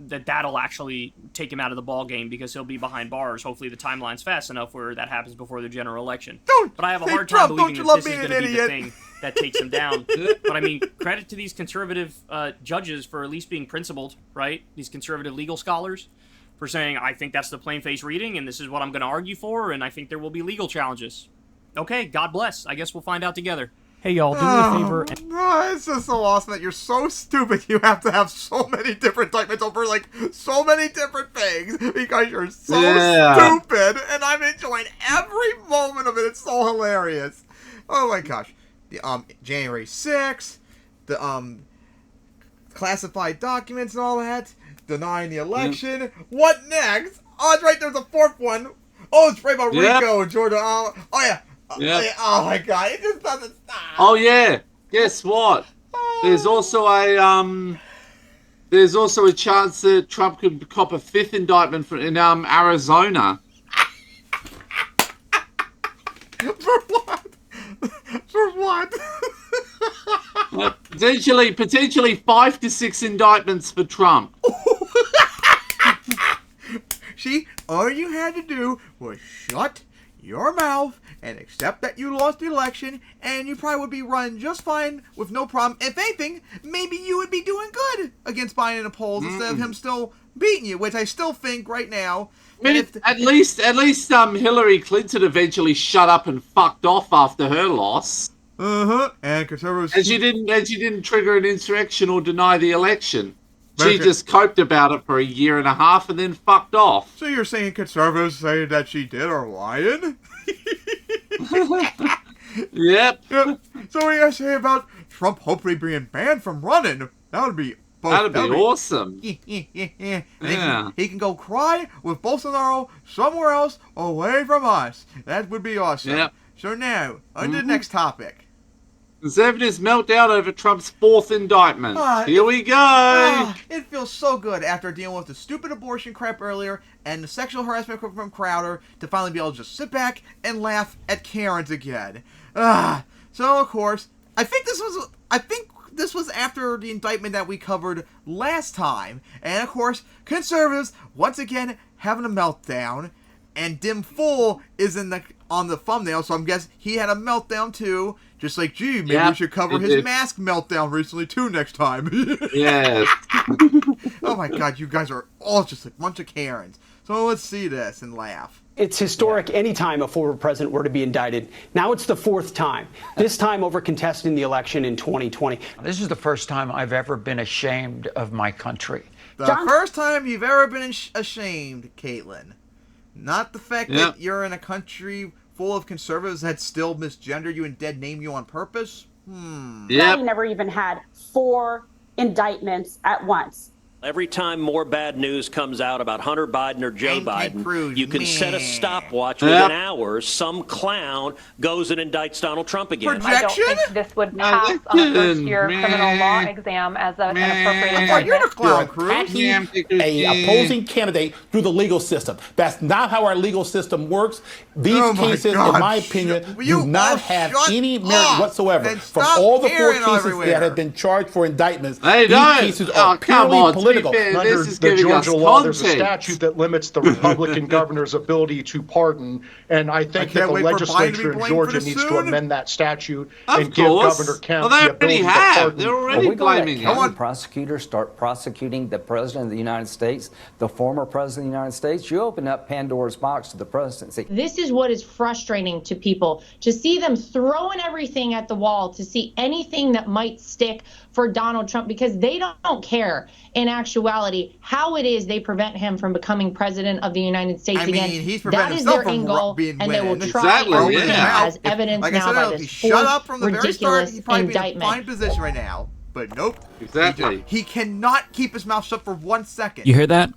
that'll actually take him out of the ball game because he'll be behind bars. Hopefully the timeline's fast enough where that happens before the general election. But I have a hard time believing that this is going to be the thing that takes him down. But I mean, credit to these conservative judges for at least being principled, right? These conservative legal scholars for saying, I think that's the plain-faced reading, and this is what I'm going to argue for, and I think there will be legal challenges. Okay, God bless. I guess we'll find out together. Hey, y'all, do me a favor. It's just so awesome that you're so stupid you have to have so many different indictments over, so many different things because you're so stupid, and I'm enjoying every moment of it. It's so hilarious. Oh, my gosh. The January 6th, the classified documents and all that, denying the election. What next? Oh, it's right, there's a fourth one. Oh, it's right about Rico, Georgia. Oh, yeah. Oh my God! It just doesn't stop. Oh yeah. Guess what? There's also a chance that Trump could cop a fifth indictment in Arizona. For what? For what? Potentially 5 to 6 indictments for Trump. See, all you had to do was shut your mouth and accept that you lost the election, and you probably would be running just fine with no problem. If anything, maybe you would be doing good against Biden in the polls instead of him still beating you, which I still think right now. I mean, at least Hillary Clinton eventually shut up and fucked off after her loss. And conservatives. And she didn't trigger an insurrection or deny the election. She just coped about it for a year and a half and then fucked off. So you're saying conservatives say that she did are lying? Yep. So what do you say about Trump hopefully being banned from running? That would be awesome. Yeah. He can go cry with Bolsonaro somewhere else away from us. That would be awesome. Yep. So now, on to the next topic. Conservatives meltdown over Trump's fourth indictment. Here we go. It feels so good after dealing with the stupid abortion crap earlier and the sexual harassment from Crowder to finally be able to just sit back and laugh at Karens again. So of course, I think this was after the indictment that we covered last time, and of course, conservatives once again having a meltdown, and Dim Full is on the thumbnail, so I'm guessing he had a meltdown too. Just like, gee, maybe we should cover his mask meltdown recently too next time. Yes. Oh my God, you guys are all just a bunch of Karens. So let's see this and laugh. It's historic any time a former president were to be indicted. Now it's the fourth time, this time over contesting the election in 2020. This is the first time I've ever been ashamed of my country. The first time you've ever been ashamed, Caitlin. Not the fact that you're in a country full of conservatives that still misgender you and dead name you on purpose? He never even had 4 indictments at once. Every time more bad news comes out about Hunter Biden or Joe Biden, you can set a stopwatch within hours. Some clown goes and indicts Donald Trump again. I don't think this would pass on a first-year criminal law exam as an appropriate indictment. You're attacking a opposing candidate through the legal system. That's not how our legal system works. These cases, in my opinion, do not have any merit whatsoever. From all the 4 cases that have been charged for indictments, these cases are purely political. Under the Georgia law, there's a statute that limits the Republican governor's ability to pardon, and I think that the legislature in Georgia needs to amend that statute and give Governor Kemp the ability to pardon. They're already blaming him. County prosecutors start prosecuting the President of the United States, the former President of the United States. You open up Pandora's box to the presidency. This is what is frustrating to people, to see them throwing everything at the wall, to see anything that might stick for Donald Trump, because they don't care in actuality how it is they prevent him from becoming president of the United States again. That is their end goal, and they will try everything as evidence now by this fourth ridiculous indictment. Fine position right now, but nope. Exactly. He cannot keep his mouth shut for 1 second. You hear that?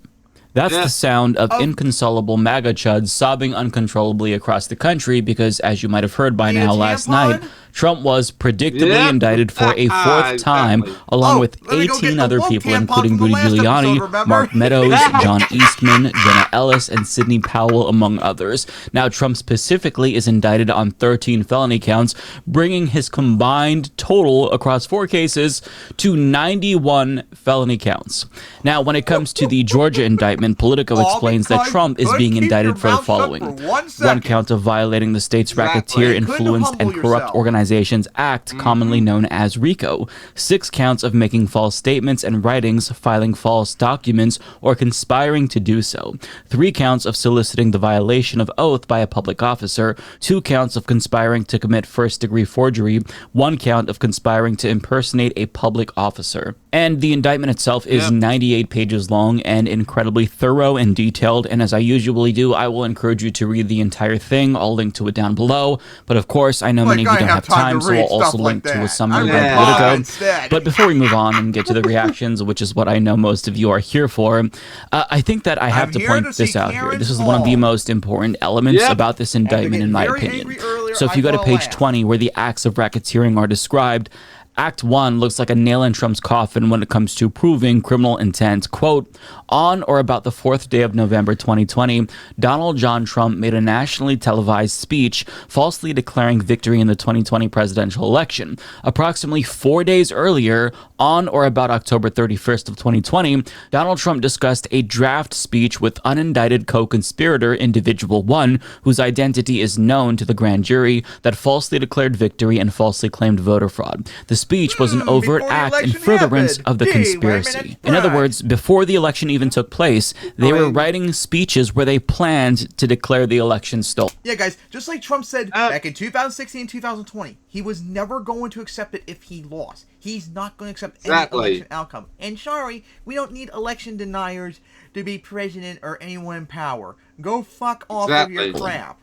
That's the sound of inconsolable MAGA chuds sobbing uncontrollably across the country because, as you might have heard by now last night, Trump was predictably indicted for a 4th time, along with 18 other people, including Rudy Giuliani, Mark Meadows, John Eastman, Jenna Ellis, and Sidney Powell, among others. Now, Trump specifically is indicted on 13 felony counts, bringing his combined total across 4 cases to 91 felony counts. Now, when it comes to the Georgia indictment, Politico explains that Trump is being indicted for the following: 1 count of violating the state's Racketeer, Influenced, and Corrupt Organizations Act, commonly known as RICO; 6 counts of making false statements and writings, filing false documents, or conspiring to do so; 3 counts of soliciting the violation of oath by a public officer; 2 counts of conspiring to commit first-degree forgery; 1 count of conspiring to impersonate a public officer. And the indictment itself is 98 pages long and incredibly thorough and detailed, and as I usually do, I will encourage you to read the entire thing. I'll link to it down below, but of course, I know many of you don't have time, so I'll also link to a summary by Politico. But before we move on and get to the reactions, which is what I know most of you are here for, I think that I have to point this out here. This is one of the most important elements about this indictment, in my opinion. So if you go to page 20, where the acts of racketeering are described, Act 1 looks like a nail in Trump's coffin when it comes to proving criminal intent. Quote, on or about the 4th day of November 2020, Donald John Trump made a nationally televised speech falsely declaring victory in the 2020 presidential election. Approximately 4 days earlier, on or about October 31st of 2020, Donald Trump discussed a draft speech with unindicted co-conspirator Individual 1, whose identity is known to the grand jury, that falsely declared victory and falsely claimed voter fraud. The speech was an overt act in furtherance of the conspiracy. In other words, before the election even took place, they were writing speeches where they planned to declare the election stolen. Yeah, guys, just like Trump said back in 2016 and 2020, he was never going to accept it if he lost. He's not going to accept any election outcome. And sorry, we don't need election deniers to be president or anyone in power. Go fuck off with your crap.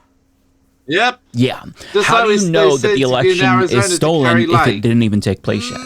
Yep. Yeah. Just how do you know that the election is stolen if it didn't even take place yet?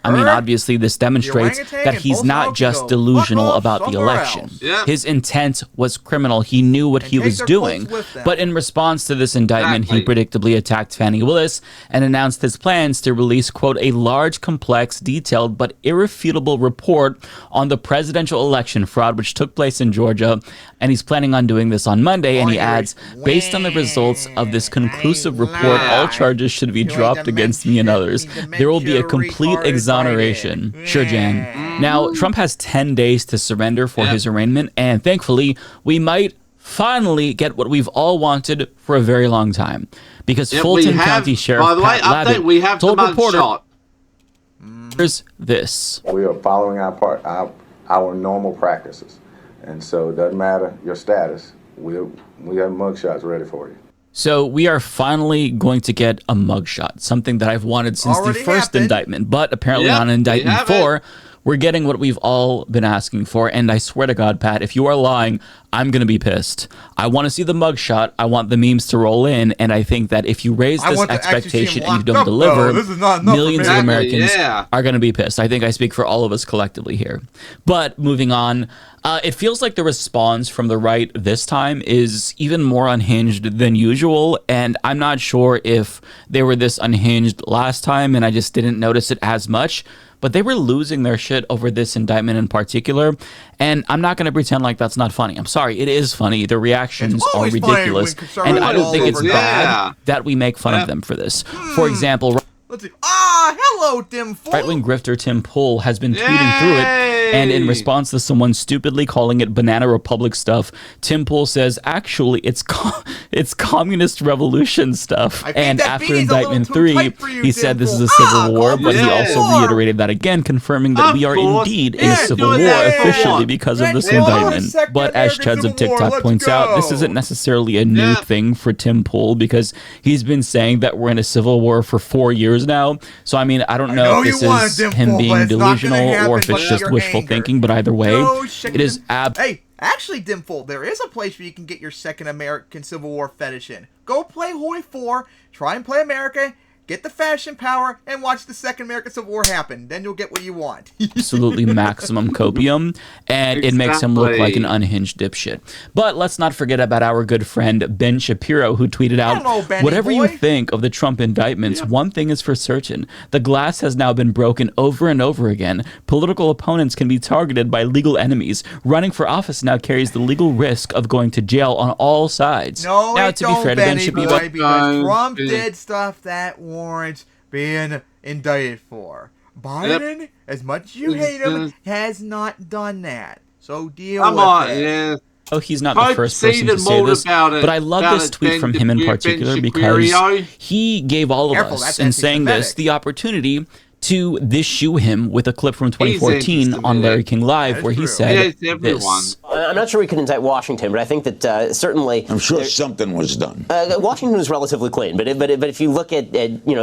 I mean, obviously, this demonstrates that he's not just delusional about the election. His intent was criminal. He knew what he was doing. But in response to this indictment, he predictably attacked Fani Willis and announced his plans to release, quote, a large, complex, detailed, but irrefutable report on the presidential election fraud which took place in Georgia. And he's planning on doing this on Monday. And he adds, based on the results of this conclusive report, all charges should be dropped against me and others. There will be a complete exoneration. Sure, Jan. Now, Trump has 10 days to surrender for his arraignment, and thankfully, we might finally get what we've all wanted for a very long time. Because Fulton County Sheriff Pat Lavin told reporters this. We are following our normal practices, and so it doesn't matter your status. We have mugshots ready for you. So we are finally going to get a mugshot, something that I've wanted since the first indictment, but apparently on indictment 4, We're getting what we've all been asking for, and I swear to God, Pat, if you are lying, I'm going to be pissed. I want to see the mugshot. I want the memes to roll in, and I think that if you raise this expectation and you don't deliver, millions of Americans are going to be pissed. I think I speak for all of us collectively here. But moving on, it feels like the response from the right this time is even more unhinged than usual, and I'm not sure if they were this unhinged last time and I just didn't notice it as much. But they were losing their shit over this indictment in particular, and I'm not going to pretend like that's not funny. I'm sorry, it is funny. The reactions are ridiculous, and I don't think it's bad that we make fun of them for this. For example, let's see. Hello, Tim Pool. Right-wing grifter Tim Pool has been tweeting through it, and in response to someone stupidly calling it Banana Republic stuff, Tim Pool says, actually, it's communist revolution stuff. And after indictment 3, he said this is a civil war, but he also reiterated that again, confirming that we are indeed in a civil war officially because of this indictment. But as Chuds of TikTok points out, this isn't necessarily a new thing for Tim Pool, because he's been saying that we're in a civil war for 4 years now. So, I mean, I don't know if this is him being delusional or if it's just wishful thinking, but either way, it is Hey, actually, Dimple, there is a place where you can get your second American Civil War fetish in. Go play Hoi 4, try and play America, get the fashion power, and watch the second American Civil War happen. Then you'll get what you want. Absolutely maximum copium, and it makes him look like an unhinged dipshit. But let's not forget about our good friend Ben Shapiro, who tweeted out, whatever you think of the Trump indictments, one thing is for certain. The glass has now been broken over and over again. Political opponents can be targeted by legal enemies. Running for office now carries the legal risk of going to jail on all sides. No, now, to be fair to Ben Shapiro, because Trump did stuff that warrants being indicted for. Biden, as much as you hate him, has not done that. So deal with it. Oh, he's not the first person to say this, but I love this tweet from him in particular because he gave all of us, in saying this, the opportunity to this shoe him with a clip from 2014 on Larry King Live where he said this. I'm not sure we can indict Washington, but I think that certainly... I'm sure something was done. Washington was relatively clean, but if you look at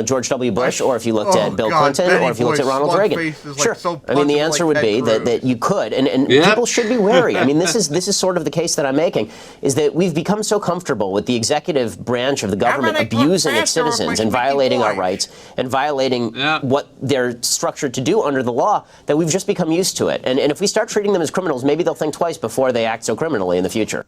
George W. Bush, or if you looked at Bill Clinton, or if you looked at Ronald Reagan, sure. I mean, the answer would be that you could, and people should be wary. I mean, this is sort of the case that I'm making, is that we've become so comfortable with the executive branch of the government abusing its citizens and violating our rights and violating what they're structured to do under the law, that we've just become used to it. And if we start treating them as criminals, maybe they'll think twice before they act so criminally in the future.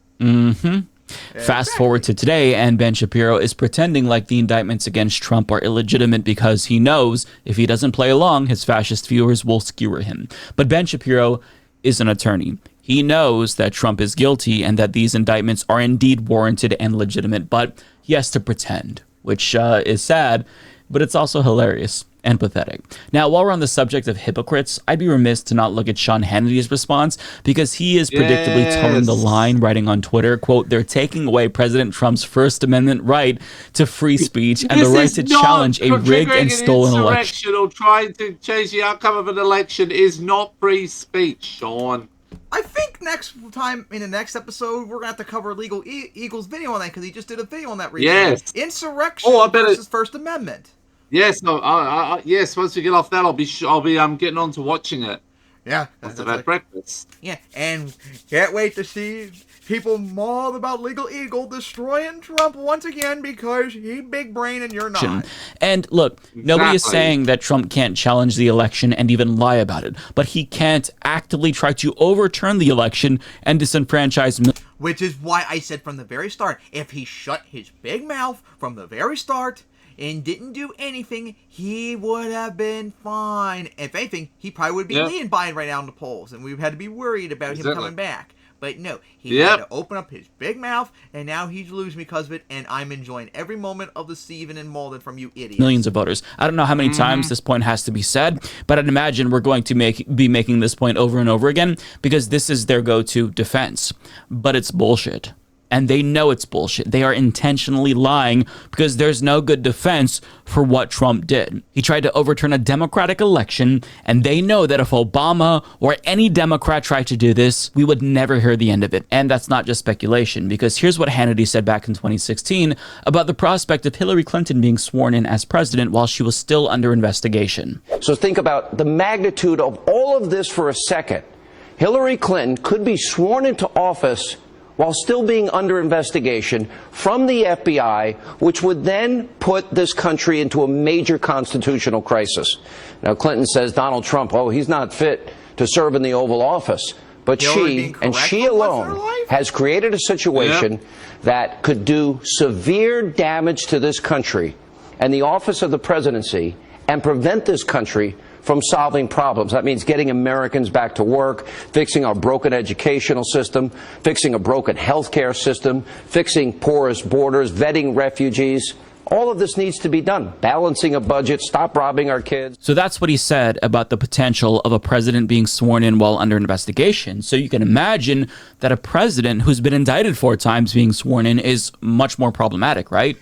Fast forward to today, and Ben Shapiro is pretending like the indictments against Trump are illegitimate because he knows if he doesn't play along, his fascist viewers will skewer him. But Ben Shapiro is an attorney. He knows that Trump is guilty and that these indictments are indeed warranted and legitimate, but he has to pretend, which is sad, but it's also hilarious and pathetic. Now, while we're on the subject of hypocrites, I'd be remiss to not look at Sean Hannity's response, because he is predictably towing the line, writing on Twitter, quote, they're taking away President Trump's First Amendment right to free speech and the right to challenge a rigged and stolen election. Or trying to change the outcome of an election is not free speech, Sean. I think next time, in the next episode, we're going to have to cover Legal Eagle's video on that, because he just did a video on that recently. Yes. Insurrection versus First Amendment. Yes, yes. Once we get off that, I'll be getting on to watching it. Yeah, after that breakfast. Yeah, and can't wait to see people maul about Legal Eagle destroying Trump once again because he big brain and you're not. And look, nobody is saying that Trump can't challenge the election and even lie about it, but he can't actively try to overturn the election and disenfranchise. Which is why I said from the very start, if he shut his big mouth from the very start and didn't do anything, he would have been fine. If anything, he probably would be leading Biden right now in the polls, and we've had to be worried about him coming back. But no, he had to open up his big mouth, and now he's losing because of it, and I'm enjoying every moment of the Steven and Malden from you idiots. Millions of voters. I don't know how many times this point has to be said, but I'd imagine we're going to be making this point over and over again, because this is their go-to defense. But it's bullshit. And they know it's bullshit. They are intentionally lying because there's no good defense for what Trump did. He tried to overturn a democratic election, and they know that if Obama or any Democrat tried to do this, we would never hear the end of it. And that's not just speculation, because here's what Hannity said back in 2016 about the prospect of Hillary Clinton being sworn in as president while she was still under investigation. So think about the magnitude of all of this for a second. Hillary Clinton could be sworn into office while still being under investigation from the FBI, which would then put this country into a major constitutional crisis. Now, Clinton says Donald Trump, he's not fit to serve in the Oval Office. But she, and she alone, has created a situation that could do severe damage to this country and the office of the presidency and prevent this country from solving problems. That means getting Americans back to work, fixing our broken educational system, fixing a broken healthcare system, fixing porous borders, vetting refugees. All of this needs to be done. Balancing a budget, stop robbing our kids. So that's what he said about the potential of a president being sworn in while under investigation. So you can imagine that a president who's been indicted 4 times being sworn in is much more problematic, right?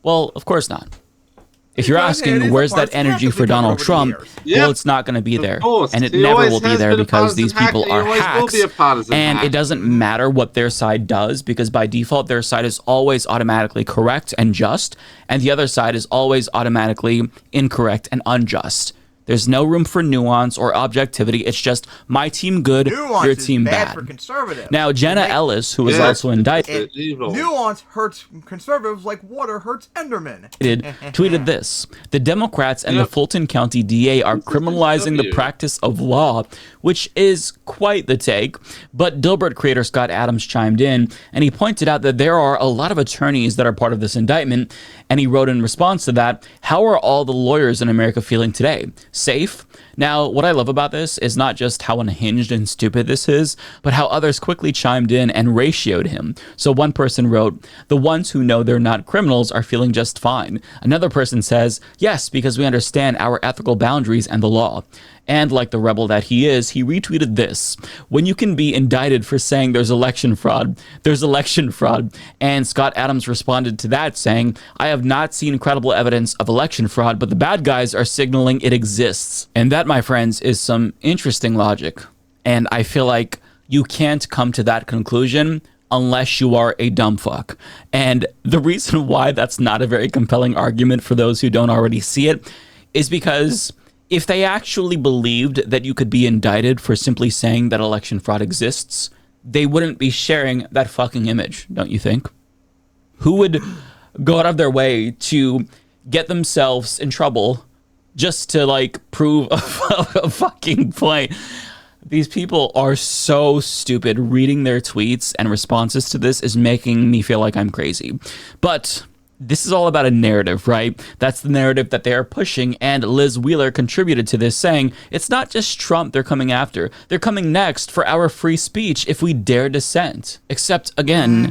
Well, of course not. If you're asking, where's that energy for Donald Trump? Well, it's not going to be there. And it never will be there because these people are hacks. And it doesn't matter what their side does, because by default, their side is always automatically correct and just, and the other side is always automatically incorrect and unjust. There's no room for nuance or objectivity. It's just my team good, your team bad. For conservatives. Now, Jenna Ellis, who was also indicted, nuance hurts conservatives like water hurts Enderman. tweeted this: the Democrats and the Fulton County DA are criminalizing the practice of law, which is quite the take. But Dilbert creator Scott Adams chimed in, and he pointed out that there are a lot of attorneys that are part of this indictment, and he wrote in response to that, how are all the lawyers in America feeling today? Safe? Now, what I love about this is not just how unhinged and stupid this is, but how others quickly chimed in and ratioed him. So one person wrote, the ones who know they're not criminals are feeling just fine. Another person says, yes, because we understand our ethical boundaries and the law. And like the rebel that he is, he retweeted this: when you can be indicted for saying there's election fraud, there's election fraud. And Scott Adams responded to that saying, I have not seen credible evidence of election fraud, but the bad guys are signaling it exists. And that, my friends, is some interesting logic. And I feel like you can't come to that conclusion unless you are a dumb fuck. And the reason why that's not a very compelling argument for those who don't already see it is because if they actually believed that you could be indicted for simply saying that election fraud exists, they wouldn't be sharing that fucking image, don't you think? Who would go out of their way to get themselves in trouble just to, like, prove a fucking point? These people are so stupid. Reading their tweets and responses to this is making me feel like I'm crazy. But this is all about a narrative, right? That's the narrative that they are pushing, and Liz Wheeler contributed to this, saying, it's not just Trump they're coming after. They're coming next for our free speech if we dare dissent. Except, again,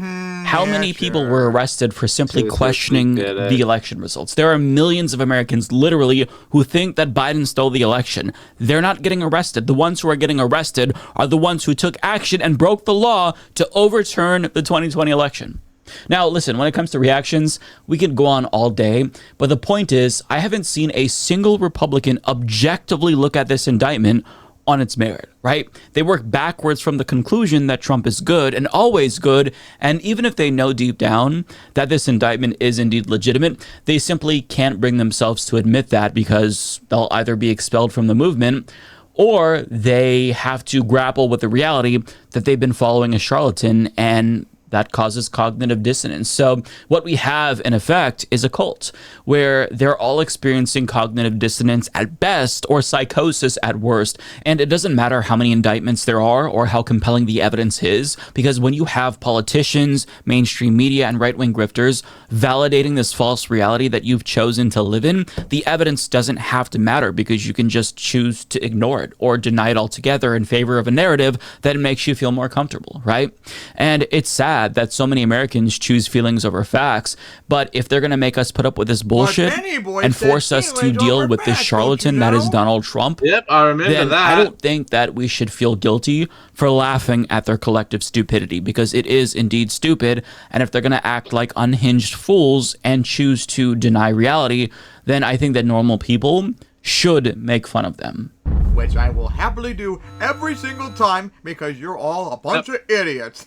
how many people were arrested for simply questioning the election results? There are millions of Americans, literally, who think that Biden stole the election. They're not getting arrested. The ones who are getting arrested are the ones who took action and broke the law to overturn the 2020 election. Now, listen, when it comes to reactions, we could go on all day, but the point is, I haven't seen a single Republican objectively look at this indictment on its merit, right? They work backwards from the conclusion that Trump is good and always good, and even if they know deep down that this indictment is indeed legitimate, they simply can't bring themselves to admit that because they'll either be expelled from the movement or they have to grapple with the reality that they've been following a charlatan, and that causes cognitive dissonance. So what we have, in effect, is a cult where they're all experiencing cognitive dissonance at best or psychosis at worst. And it doesn't matter how many indictments there are or how compelling the evidence is, because when you have politicians, mainstream media, and right-wing grifters validating this false reality that you've chosen to live in, the evidence doesn't have to matter because you can just choose to ignore it or deny it altogether in favor of a narrative that makes you feel more comfortable, right? And it's sad sad that so many Americans choose feelings over facts, but if they're going to make us put up with this bullshit and force us to deal with this charlatan that is Donald Trump, yep, I remember then that. I don't think that we should feel guilty for laughing at their collective stupidity, because it is indeed stupid, and if they're going to act like unhinged fools and choose to deny reality, then I think that normal people should make fun of them. Which I will happily do every single time, because you're all a bunch of idiots.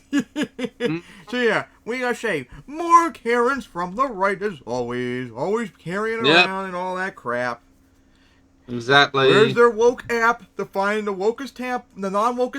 So yeah, we gotta say, more Karens from the right as always. Always carrying around and all that crap. Exactly. Where's their woke app to find the non-wokest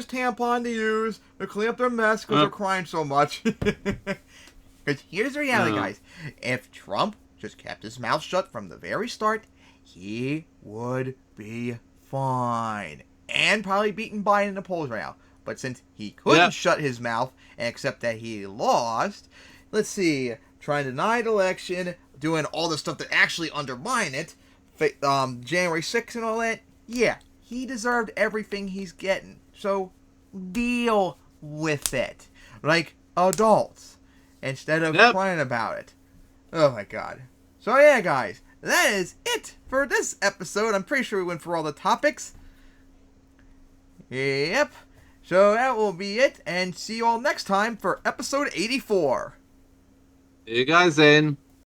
tampon to use to clean up their mess because they're crying so much? Because here's the reality, guys. If Trump just kept his mouth shut from the very start, he would be fine. And probably beaten Biden in the polls right now. But since he couldn't shut his mouth and accept that he lost, let's see, trying to deny the election, doing all the stuff that actually undermine it, January 6th and all that, yeah, he deserved everything he's getting. So deal with it. Like adults. Instead of crying about it. Oh my god. So yeah, guys, that is it for this episode. I'm pretty sure we went through all the topics. Yep. So that will be it, and see you all next time for episode 84. See you guys then.